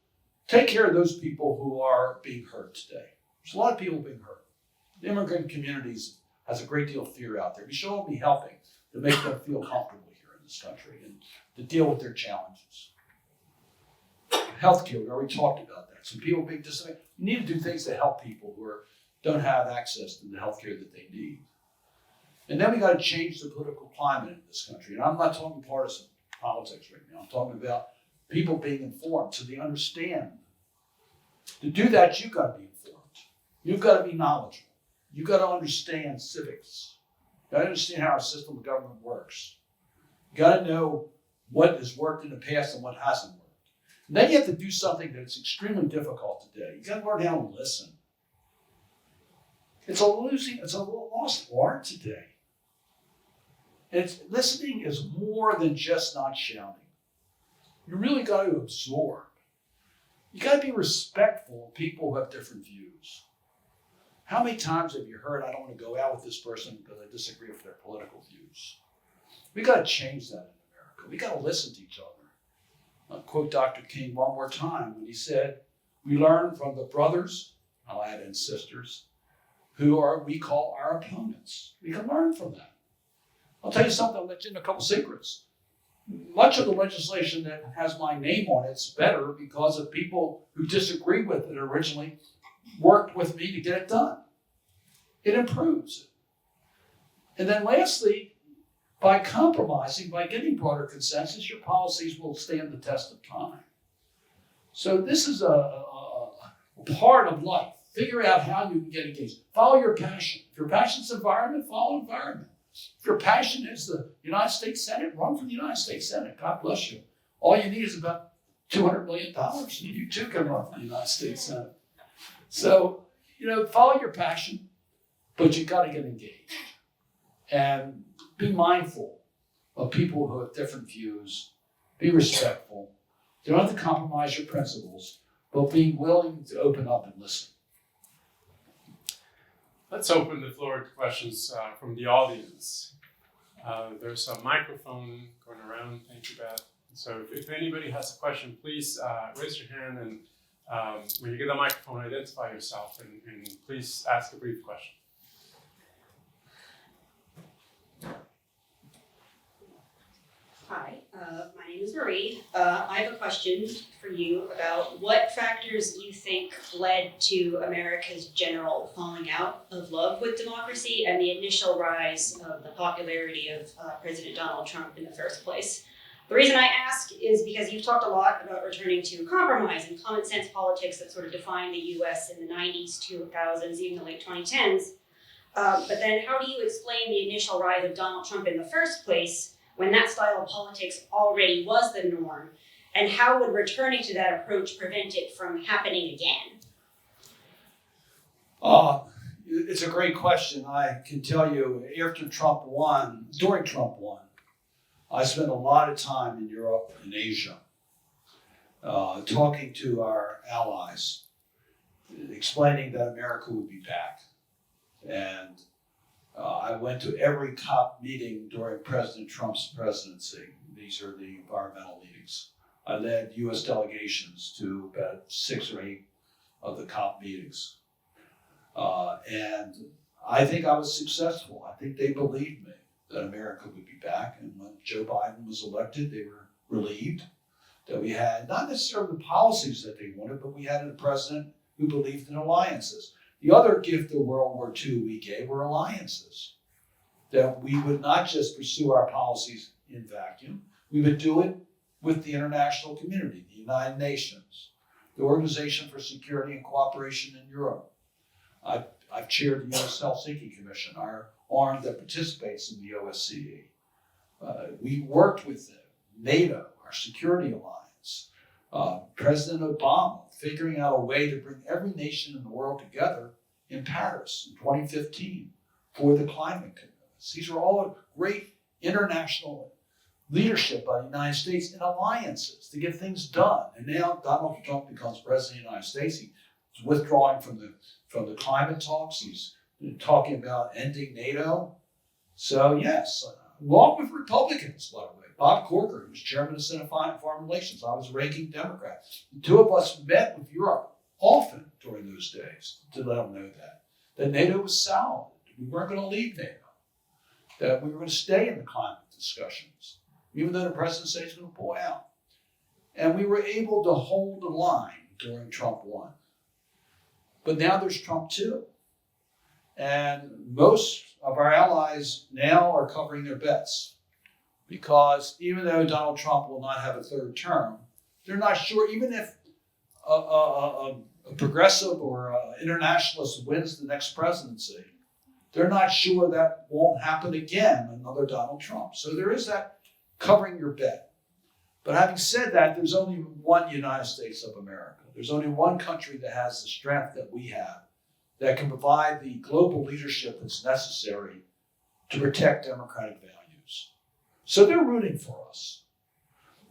take care of those people who are being hurt today. There's a lot of people being hurt. The immigrant communities has a great deal of fear out there. We should all be helping to make them feel comfortable here in this country and to deal with their challenges. Healthcare, we already talked about that. Some people being disadvantaged. You need to do things to help people who don't have access to the healthcare that they need. And then we got to change the political climate in this country. And I'm not talking partisan politics right now. I'm talking about people being informed so they understand. To do that, you've got to be informed. You've got to be knowledgeable. You've got to understand civics. You've got to understand how our system of government works. You've got to know what has worked in the past and what hasn't worked. And then you have to do something that's extremely difficult today. You've got to learn how to listen. It's a lost art today. Listening is more than just not shouting. You really got to absorb. You got to be respectful of people who have different views. How many times have you heard, I don't want to go out with this person because I disagree with their political views? We got to change that in America. We got to listen to each other. I'll quote Dr. King one more time when he said, we learn from the brothers, I'll add in sisters, we call our opponents. We can learn from that. I'll tell you something, I'll let you in a couple secrets. Much of the legislation that has my name on it's better because of people who disagree with it originally worked with me to get it done. It improves it. And then lastly, by compromising, by getting broader consensus, your policies will stand the test of time. So this is a part of life. Figure out how you can get engaged. Follow your passion. If your passion is environment, follow environment. If your passion is the United States Senate, run for the United States Senate. God bless you. All you need is about $200 million, and you too can run for the United States Senate. So, follow your passion, but you got to get engaged. And be mindful of people who have different views. Be respectful. You don't have to compromise your principles, but be willing to open up and listen. Let's open the floor to questions from the audience. There's a microphone going around. Thank you, Beth. So if anybody has a question, please raise your hand, and when you get the microphone, identify yourself and please ask a brief question. Hi, my name is Marie. I have a question for you about what factors you think led to America's general falling out of love with democracy and the initial rise of the popularity of President Donald Trump in the first place. The reason I ask is because you've talked a lot about returning to compromise and common sense politics that sort of defined the US in the 90s, 2000s, even the late 2010s. But then how do you explain the initial rise of Donald Trump in the first place when that style of politics already was the norm? And how would returning to that approach prevent it from happening again? It's a great question. I can tell you, during Trump won, I spent a lot of time in Europe and Asia, talking to our allies, explaining that America would be back. And I went to every COP meeting during President Trump's presidency. These are the environmental meetings. I led U.S. delegations to about 6 or 8 of the COP meetings. And I think I was successful. I think they believed me that America would be back. And when Joe Biden was elected, they were relieved. that we had not necessarily the policies that they wanted, but we had a president who believed in alliances. The other gift of World War II we gave were alliances, that we would not just pursue our policies in vacuum, we would do it with the international community, the United Nations, the Organization for Security and Cooperation in Europe. I've chaired the U.S. Helsinki Commission, our arm that participates in the OSCE. We worked with NATO, our security alliance, President Obama figuring out a way to bring every nation in the world together in Paris in 2015 for the climate commitments. These are all great international leadership by the United States in alliances to get things done. And now Donald Trump becomes president of the United States. He's withdrawing from the climate talks. He's talking about ending NATO. So yes, along with Republicans, by the way. Bob Corker, who was chairman of the Senate Foreign Relations, I was a ranking Democrat. The two of us met with Europe often during those days to let them know that NATO was solid. We weren't going to leave NATO. That we were going to stay in the climate discussions, even though the president said he's going to pull out. And we were able to hold the line during Trump 1. But now there's Trump 2. And most of our allies now are covering their bets because even though Donald Trump will not have a third term, they're not sure, even if a progressive or an internationalist wins the next presidency, they're not sure that won't happen again, another Donald Trump. So there is that covering your bet. But having said that, there's only one United States of America. There's only one country that has the strength that we have that can provide the global leadership that's necessary to protect democratic values. So they're rooting for us.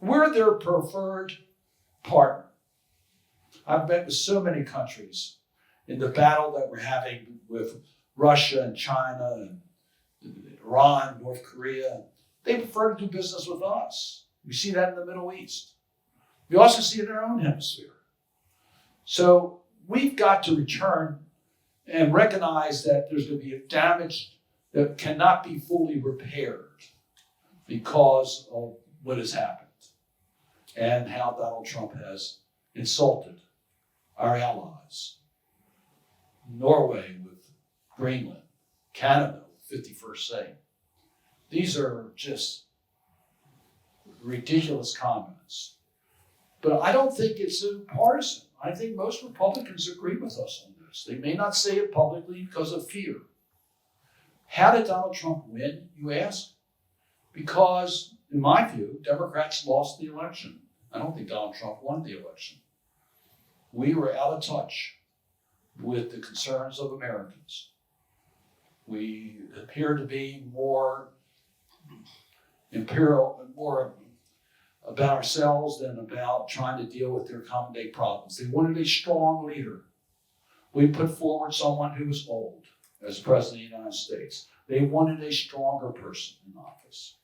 We're their preferred partner. I've met with so many countries in the battle that we're having with Russia and China and Iran, North Korea. They prefer to do business with us. We see that in the Middle East. We also see it in our own hemisphere. So we've got to return and recognize that there's going to be a damage that cannot be fully repaired because of what has happened and how Donald Trump has insulted our allies. Norway with Greenland, Canada with 51st state. These are just ridiculous comments. But I don't think it's partisan. I think most Republicans agree with us on this. They may not say it publicly because of fear. How did Donald Trump win, you ask? Because, in my view, Democrats lost the election. I don't think Donald Trump won the election. We were out of touch with the concerns of Americans. We appear to be more imperial, more about ourselves than about trying to deal with their common day problems. They wanted a strong leader. We put forward someone who was old as president of the United States. They wanted a stronger person in office.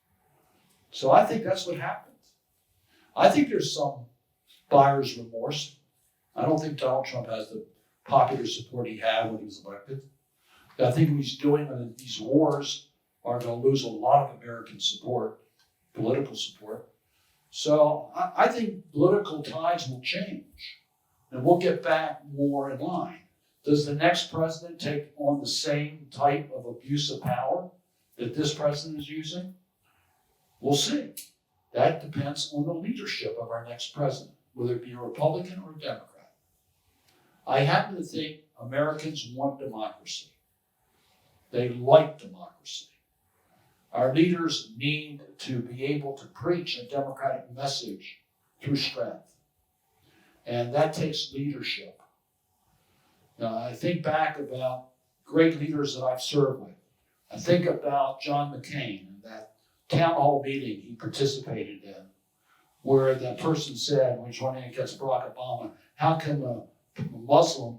So I think that's what happened. I think there's some buyer's remorse. I don't think Donald Trump has the popular support he had when he was elected. I think what he's doing in these wars are going to lose a lot of American support, political support. So I think political tides will change and we'll get back more in line. Does the next president take on the same type of abuse of power that this president is using? We'll see. That depends on the leadership of our next president, whether it be a Republican or a Democrat. I happen to think Americans want democracy. They like democracy. Our leaders need to be able to preach a democratic message through strength. And that takes leadership. Now, I think back about great leaders that I've served with. I think about John McCain and that town hall meeting he participated in, where that person said, when he was running against Barack Obama, how can a Muslim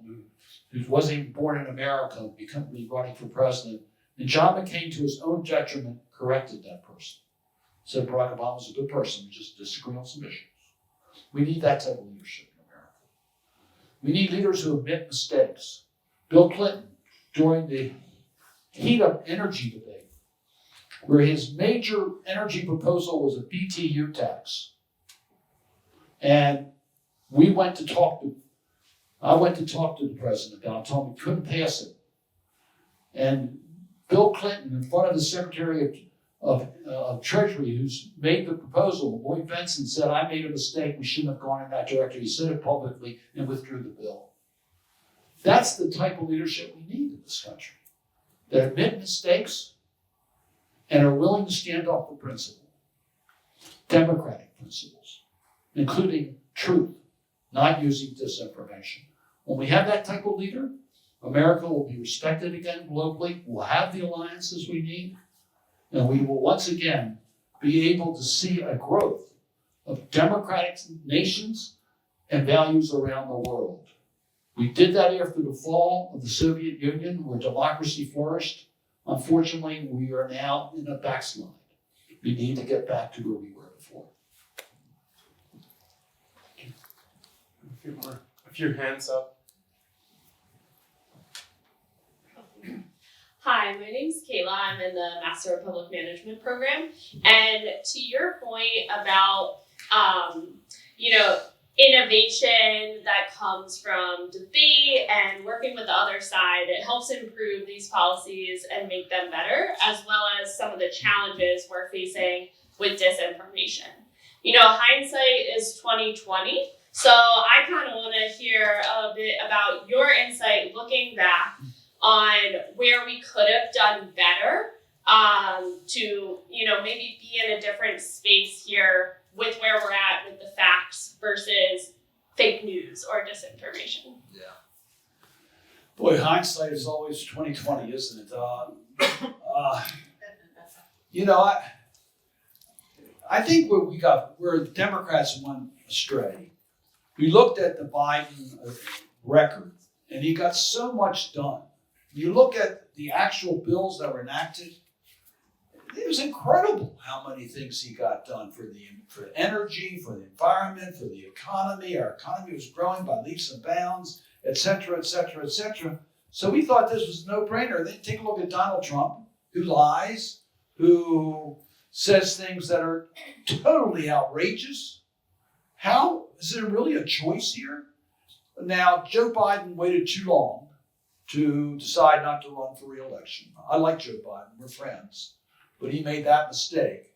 who wasn't even born in America be running for president? And John McCain, to his own detriment, corrected that person. Said Barack Obama was a good person, we just disagree on some issues. We need that type of leadership in America. We need leaders who admit mistakes. Bill Clinton, during the heat of energy debate, where his major energy proposal was a BTU tax, And I went to talk to the president about it, told him we couldn't pass it. And Bill Clinton, in front of the Secretary of Treasury, who's made the proposal, Lloyd Bentsen, said, I made a mistake, we shouldn't have gone in that direction. He said it publicly and withdrew the bill. That's the type of leadership we need in this country, that admit mistakes and are willing to stand up for principle, democratic principles, including truth, not using disinformation. When we have that type of leader, America will be respected again globally, we'll have the alliances we need, and we will once again be able to see a growth of democratic nations and values around the world. We did that after the fall of the Soviet Union, where democracy flourished. Unfortunately, we are now in a backslide. We need to get back to where we were before. A few hands up. Hi, my name's Kayla. I'm in the Master of Public Management program. And to your point about, innovation that comes from debate and working with the other side, it helps improve these policies and make them better, as well as some of the challenges we're facing with disinformation. Hindsight is 2020. So I kind of want to hear a bit about your insight looking back on where we could have done better to, maybe be in a different space here with where we're at with the facts versus fake news or disinformation. Yeah. Boy, hindsight is always 2020, isn't it? I think where the Democrats went astray, we looked at the Biden record, and he got so much done. You look at the actual bills that were enacted, it was incredible how many things he got done for energy, for the environment, for the economy. Our economy was growing by leaps and bounds, et cetera, et cetera, et cetera. So we thought this was a no-brainer. Then take a look at Donald Trump, who lies, who says things that are totally outrageous. How? Is there really a choice here? Now, Joe Biden waited too long to decide not to run for re-election. I like Joe Biden, we're friends. But he made that mistake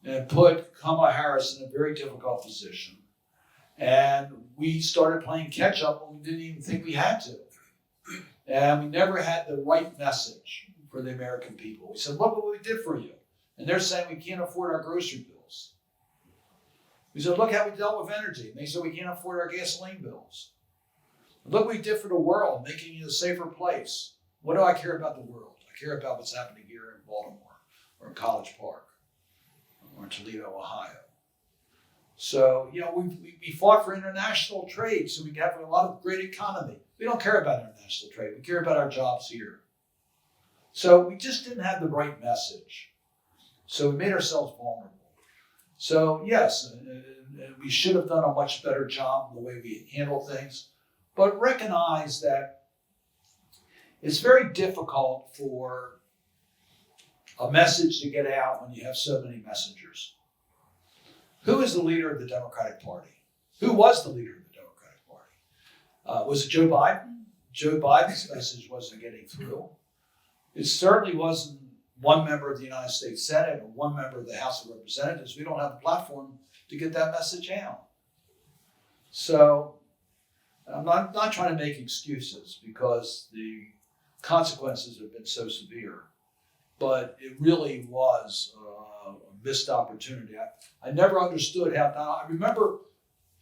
and put Kamala Harris in a very difficult position. And we started playing catch up when we didn't even think we had to. And we never had the right message for the American people. We said, look what we did for you. And they're saying we can't afford our grocery bills. We said, look how we dealt with energy. And they said we can't afford our gasoline bills. Look what we did for the world, making it a safer place. What do I care about the world? I care about what's happening here in Baltimore, or in College Park, or in Toledo, Ohio. So, we fought for international trade so we could have a lot of great economy. We don't care about international trade. We care about our jobs here. So we just didn't have the right message. So we made ourselves vulnerable. So yes, we should have done a much better job in the way we handle things, but recognize that it's very difficult for a message to get out when you have so many messengers. Who is the leader of the Democratic Party? Who was the leader of the Democratic Party? Was it Joe Biden? Joe Biden's message wasn't getting through. It certainly wasn't one member of the United States Senate or one member of the House of Representatives. We don't have a platform to get that message out. So I'm not trying to make excuses because the consequences have been so severe. But it really was a missed opportunity. I never understood how. I remember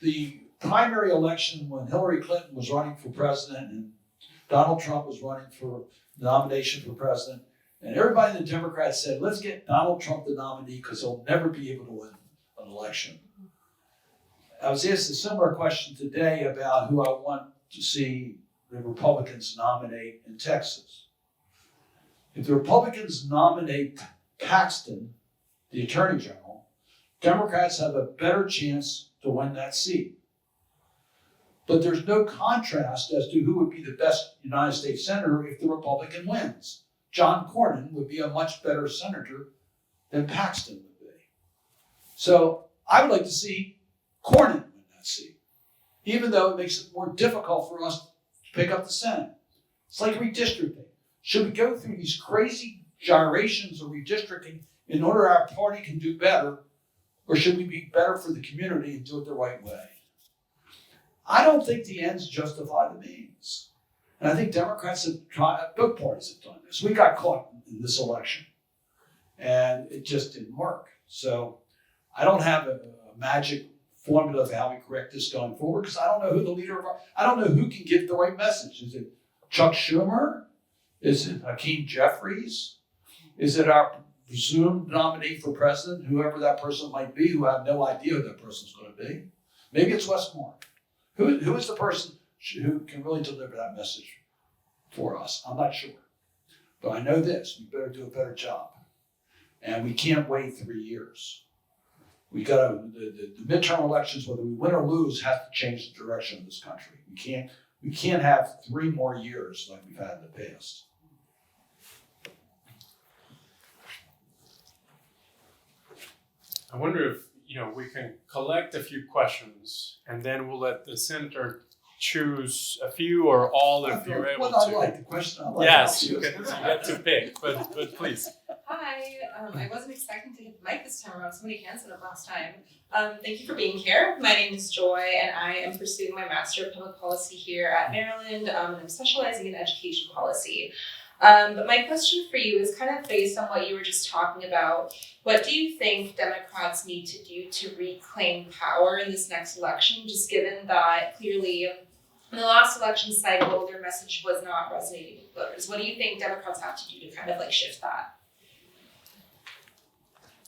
the primary election when Hillary Clinton was running for president and Donald Trump was running for the nomination for president. And everybody in the Democrats said, let's get Donald Trump the nominee because he'll never be able to win an election. I was asked a similar question today about who I want to see the Republicans nominate in Texas. If the Republicans nominate Paxton, the Attorney General, Democrats have a better chance to win that seat. But there's no contrast as to who would be the best United States Senator if the Republican wins. John Cornyn would be a much better senator than Paxton would be. So I would like to see Cornyn win that that seat, even though it makes it more difficult for us to pick up the Senate. It's like redistricting. Should we go through these crazy gyrations of redistricting in order our party can do better, or should we be better for the community and do it the right way? I don't think the ends justify the means. And I think Democrats have tried, both parties have done this. We got caught in this election, and it just didn't work. So I don't have a magic formula of how we correct this going forward, because I don't know who the leader of I don't know who can give the right message. Is it Chuck Schumer? Is it Hakeem Jeffries? Is it our presumed nominee for president, whoever that person might be, who I have no idea who that person's going to be? Maybe it's Westmore. Who is the person who can really deliver that message for us? I'm not sure. But I know this, we better do a better job. And we can't wait 3 years. We got to, the midterm elections, whether we win or lose, have to change the direction of this country. We can't have 3 more years like we've had in the past. I wonder if we can collect a few questions, and then we'll let the senator choose a few or all if you're able What I to. like, the question I like. Yes, you get to pick, but please. Hi, I wasn't expecting to hit the mic this time around. Somebody hands it up last time. Thank you for being here. My name is Joy, and I am pursuing my Master of Public Policy here at Maryland, and I'm specializing in education policy. But my question for you is kind of based on what you were just talking about. What do you think Democrats need to do to reclaim power in this next election, just given that clearly in the last election cycle, their message was not resonating with voters? What do you think Democrats have to do to kind of like shift that?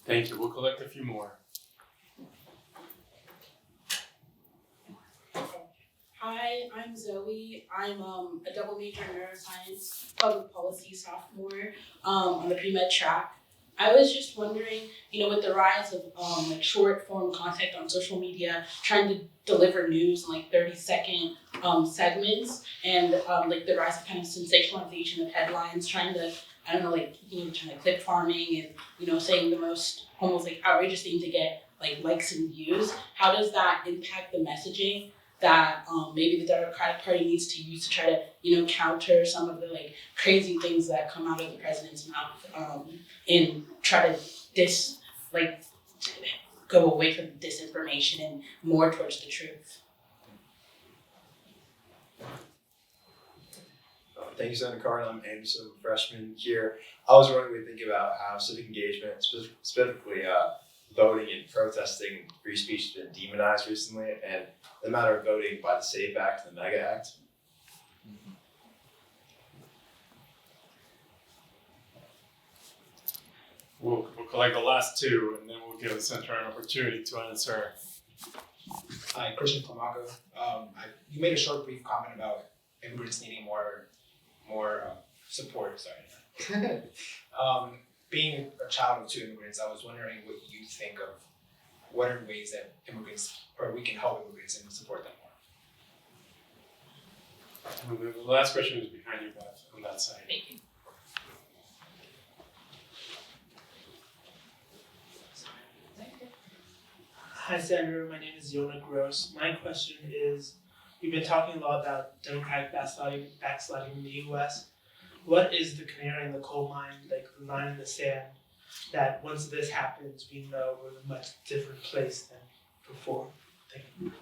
Thank you. We'll collect a few more. Hi, I'm Zoe. I'm a double major in neuroscience, public policy sophomore on the pre-med track. I was just wondering, with the rise of like short form content on social media, trying to deliver news in like 30-second segments, and like the rise of kind of sensationalization of headlines, trying to clip farming and saying the most almost like outrageous thing to get like likes and views. How does that impact the messaging that maybe the Democratic Party needs to use to try to counter some of the like crazy things that come out of the president's mouth, and try to go away from disinformation and more towards the truth? Thank you, Senator Cardin. I'm Anderson, freshman here. I was wondering what you think about how civic engagement, specifically voting and protesting free speech, has been demonized recently, and the matter of voting by the SAFE Act and the MEGA Act. We'll collect the last two, and then we'll give the senator an opportunity to answer. Hi, Christian Plamago. You made a short, brief comment about immigrants needing more support. Sorry. Being a child of 2 immigrants, I was wondering what you think of what are ways that we can help immigrants and support them more. The last question is behind you, Beth, on that side. Thank you. Hi, Senator. My name is Yona Gross. My question is, we've been talking a lot about Democratic backsliding in the U.S. What is the canary in the coal mine, like the line in the sand, that once this happens, we know we're in a much different place than before? Thank you.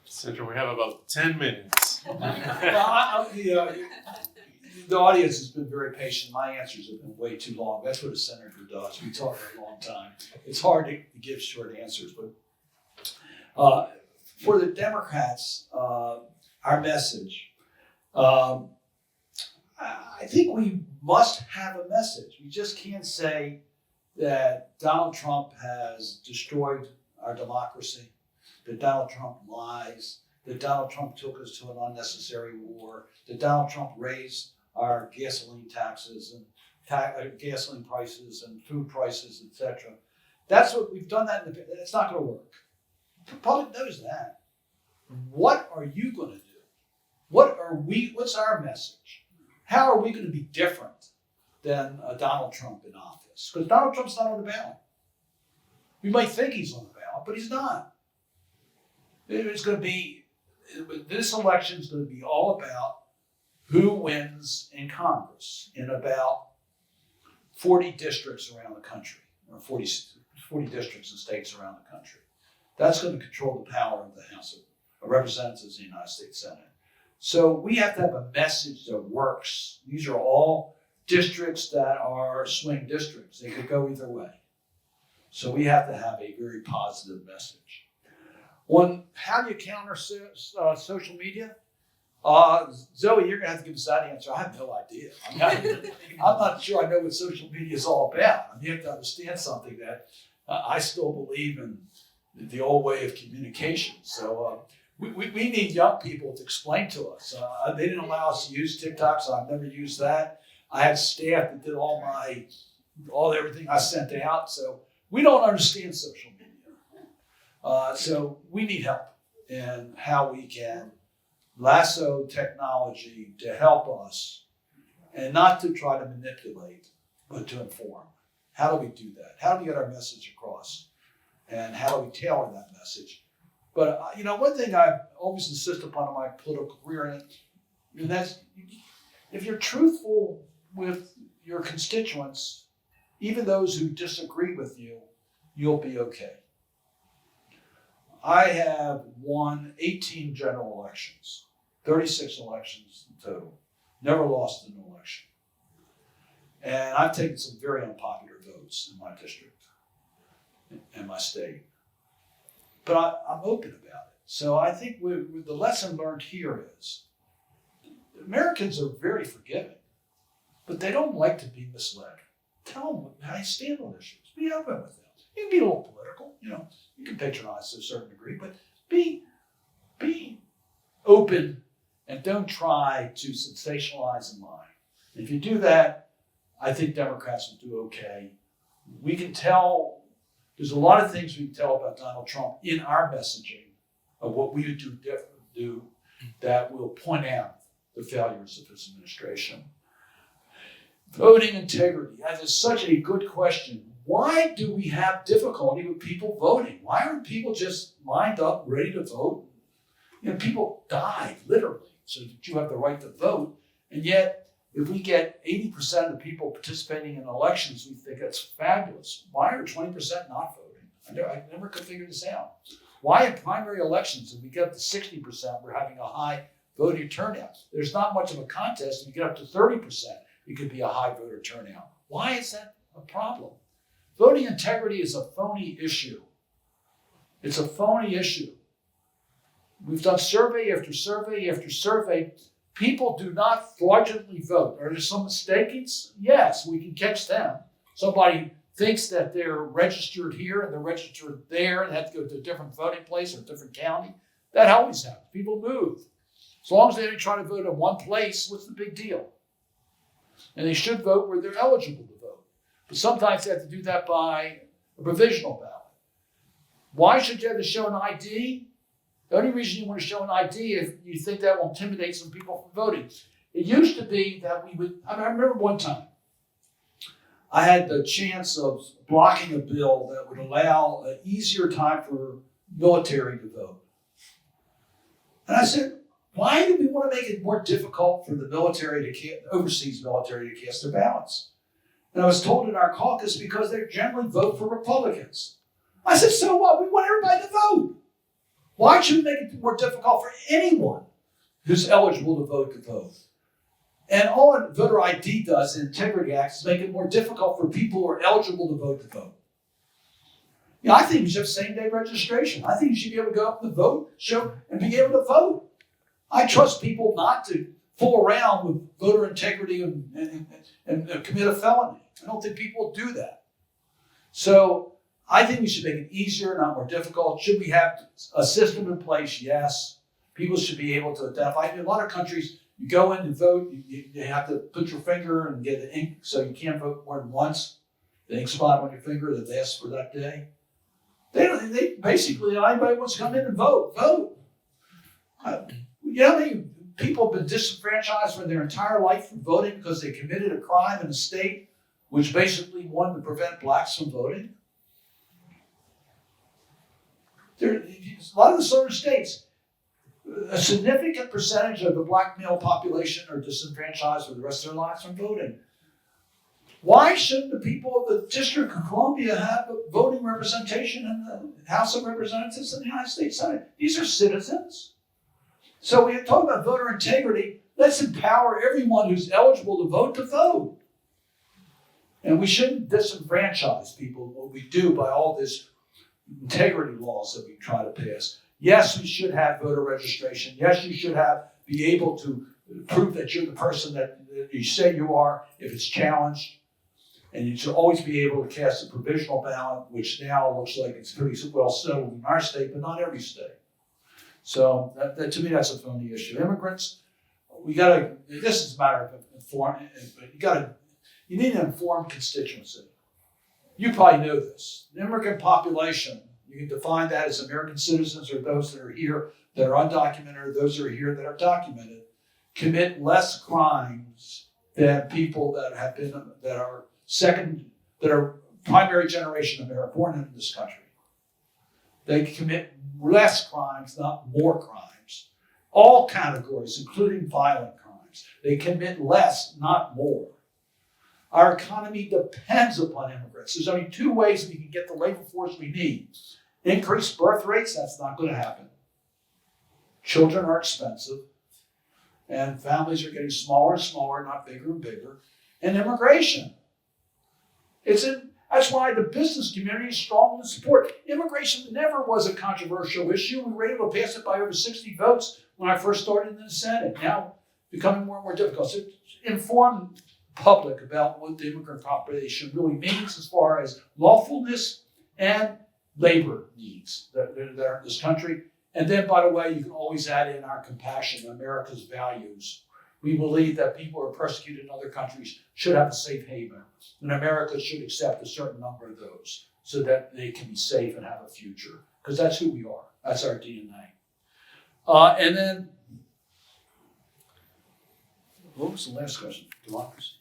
Senator, we have about 10 minutes. Well, the audience has been very patient. My answers have been way too long. That's what a senator does. We talk for a long time. It's hard to give short answers, but for the Democrats, our message, I think we must have a message. We just can't say that Donald Trump has destroyed our democracy, that Donald Trump lies, that Donald Trump took us to an unnecessary war, that Donald Trump raised our gasoline taxes and gasoline prices and food prices, etc. That's what we've done that. It's not going to work. The public knows that. What are you going to do? What's our message? How are we going to be different than Donald Trump in office? Because Donald Trump's not on the ballot. We might think he's on the ballot. ballot, but he's not. It's going to be, this election is going to be all about who wins in Congress in about 40 districts around the country, or 40 districts and states around the country. That's going to control the power of the House of Representatives in the United States Senate. So we have to have a message that works. These are all districts that are swing districts. They could go either way. So we have to have a very positive message. On how do you counter social media? Zoe, you're going to have to give us that answer. I have no idea. I'm not sure I know what social media is all about. You have to understand something that I still believe in the old way of communication. So we need young people to explain to us. They didn't allow us to use TikTok, so I've never used that. I had staff that did everything I sent out. So we don't understand social media. So we need help in how we can lasso technology to help us, and not to try to manipulate, but to inform. How do we do that? How do we get our message across? And how do we tailor that message? But one thing I always insist upon in my political career, and that's, if you're truthful with your constituents, even those who disagree with you, you'll be okay. I have won 18 general elections, 36 elections in total, never lost an election. And I've taken some very unpopular votes in my district and my state. But I'm open about it. So I think the lesson learned here is Americans are very forgiving, but they don't like to be misled. Tell them how you stand on issues. Be open with them. You can be a little political, you can patronize to a certain degree, but be open and don't try to sensationalize and lie. If you do that, I think Democrats will do okay. We can tell, there's a lot of things we can tell about Donald Trump in our messaging of what we would do different, that will point out the failures of his administration. Voting integrity. That is such a good question. Why do we have difficulty with people voting? Why aren't people just lined up, ready to vote? People died, literally, so that you have the right to vote. And yet, if we get 80% of the people participating in elections, we think that's fabulous. Why are 20% not voting? I never could figure this out. Why in primary elections, if we get up to 60%, we're having a high voting turnout? There's not much of a contest. If we get up to 30%, it could be a high voter turnout. Why is that a problem? Voting integrity is a phony issue. It's a phony issue. We've done survey after survey after survey. People do not fraudulently vote. Are there some mistakes? Yes, we can catch them. Somebody thinks that they're registered here and they're registered there and they have to go to a different voting place or a different county. That always happens. People move. As long as they don't try to vote in one place, what's the big deal? And they should vote where they're eligible to vote. But sometimes they have to do that by a provisional ballot. Why should you have to show an ID? The only reason you want to show an ID is if you think that will intimidate some people from voting. It used to be that I remember one time, I had the chance of blocking a bill that would allow an easier time for military to vote. And I said, why do we want to make it more difficult for the overseas military to cast their ballots? And I was told in our caucus because they generally vote for Republicans. I said, so what? We want everybody to vote. Why should we make it more difficult for anyone who's eligible to vote? And all a voter ID does, the Integrity Act, is make it more difficult for people who are eligible to vote. I think we should have same-day registration. I think you should be able to go up and vote, and be able to vote. I trust people not to fool around with voter integrity and commit a felony. I don't think people do that. So I think we should make it easier, not more difficult. Should we have a system in place? Yes. People should be able to identify. In a lot of countries, you go in and vote, you have to put your finger and get the ink, so you can't vote more than once. The ink spot on your finger that lasts for that day. They basically, anybody wants to come in and vote. You know how many people have been disenfranchised for their entire life from voting because they committed a crime in a state which basically wanted to prevent blacks from voting? A lot of the southern states, a significant percentage of the black male population are disenfranchised for the rest of their lives from voting. Why shouldn't the people of the District of Columbia have voting representation in the House of Representatives in the United States Senate? These are citizens. So we talk about voter integrity. Let's empower everyone who's eligible to vote. And we shouldn't disenfranchise people, what we do by all this integrity laws that we try to pass. Yes, we should have voter registration. Yes, you should be able to prove that you're the person that you say you are if it's challenged. And you should always be able to cast a provisional ballot, which now looks like it's pretty well settled in our state, but not every state. So that to me, that's a phony issue. Immigrants, this is a matter of informing, but you need an informed constituency. You probably know this. The immigrant population, you can define that as American citizens or those that are here that are undocumented or those that are here that are documented, commit less crimes than people that are primary generation American, born in this country. They commit less crimes, not more crimes. All categories, including violent crimes. They commit less, not more. Our economy depends upon immigrants. There's only two ways we can get the labor force we need. Increased birth rates, that's not going to happen. Children are expensive, and families are getting smaller and smaller, not bigger and bigger. And immigration. That's why the business community is strong in support. Immigration never was a controversial issue. We were able to pass it by over 60 votes when I first started in the Senate. Now, becoming more and more difficult. So inform public about what the immigrant population really means as far as lawfulness and labor needs that are in this country. And then, by the way, you can always add in our compassion, America's values. We believe that people who are persecuted in other countries should have a safe haven, and America should accept a certain number of those so that they can be safe and have a future, because that's who we are. That's our DNA. And then, what was the last question? Democracy.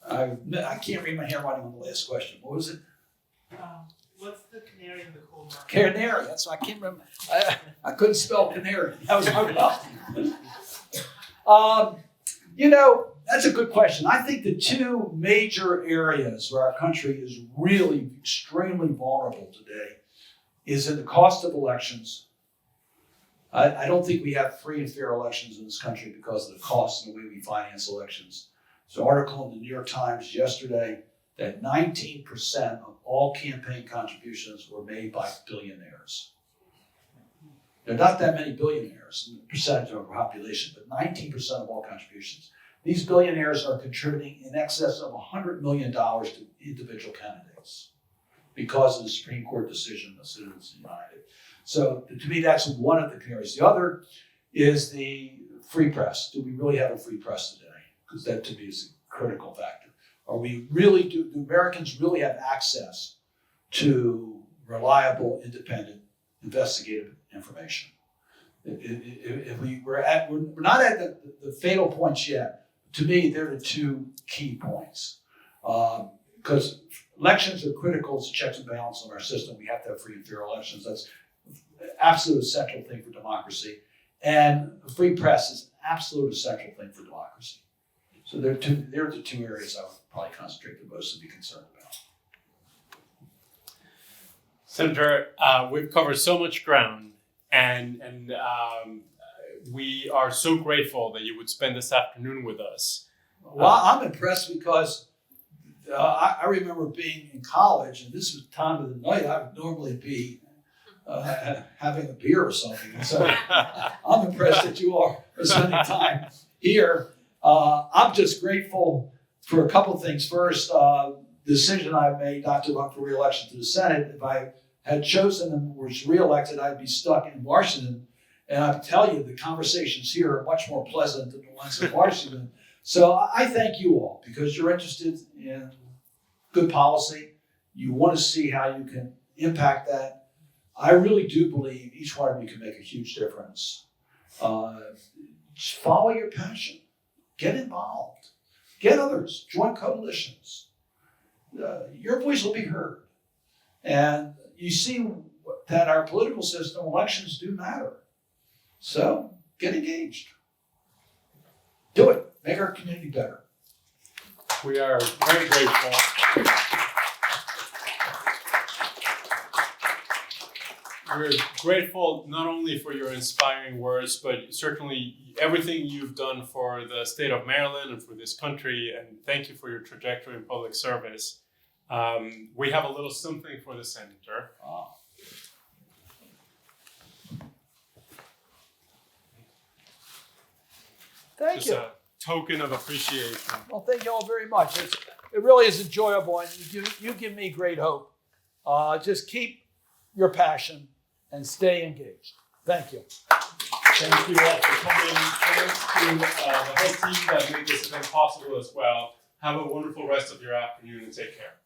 I can't read my handwriting on the last question. What was it? What's the canary in the coal mine? Canary. That's what I can't remember. I couldn't spell canary. That was my problem. That's a good question. I think the two major areas where our country is really extremely vulnerable today is in the cost of elections. I don't think we have free and fair elections in this country because of the cost and the way we finance elections. There's an article in the New York Times yesterday that 19% of all campaign contributions were made by billionaires. There are not that many billionaires in the percentage of our population, but 19% of all contributions. These billionaires are contributing in excess of $100 million to individual candidates because of the Supreme Court decision of Citizens United. So to me, that's one of the canaries. The other is the free press. Do we really have a free press today? Because that to me is a critical factor. Do Americans really have access to reliable, independent, investigative information? We're not at the fatal points yet. To me, they're the two key points. Because elections are critical to checks and balances on our system. We have to have free and fair elections. That's an absolute essential thing for democracy. And a free press is an absolute essential thing for democracy. So they're the two areas I would probably concentrate the most and be concerned about. Senator, we've covered so much ground, and we are so grateful that you would spend this afternoon with us. Well, I'm impressed because I remember being in college, and this was the time of the night I would normally be having a beer or something. And so I'm impressed that you are spending time here. I'm just grateful for a couple of things. First, the decision I made not to run for re-election to the Senate. If I had chosen and was re-elected, I'd be stuck in Washington. And I tell you, the conversations here are much more pleasant than the ones in Washington. So I thank you all because you're interested in good policy. You want to see how you can impact that. I really do believe each one of you can make a huge difference. Just follow your passion. Get involved. Get others. Join coalitions. Your voice will be heard. And you see that our political system, elections do matter. So get engaged. Do it. Make our community better. We are very grateful. We're grateful not only for your inspiring words, but certainly everything you've done for the state of Maryland and for this country. And thank you for your trajectory in public service. We have a little something for the senator. Thank Just you. a token of appreciation. Well, thank you all very much. It really is enjoyable, and you give me great hope. Just keep your passion and stay engaged. Thank you. Thank you all for coming. Thanks to the whole team that made this event possible as well. Have a wonderful rest of your afternoon and take care.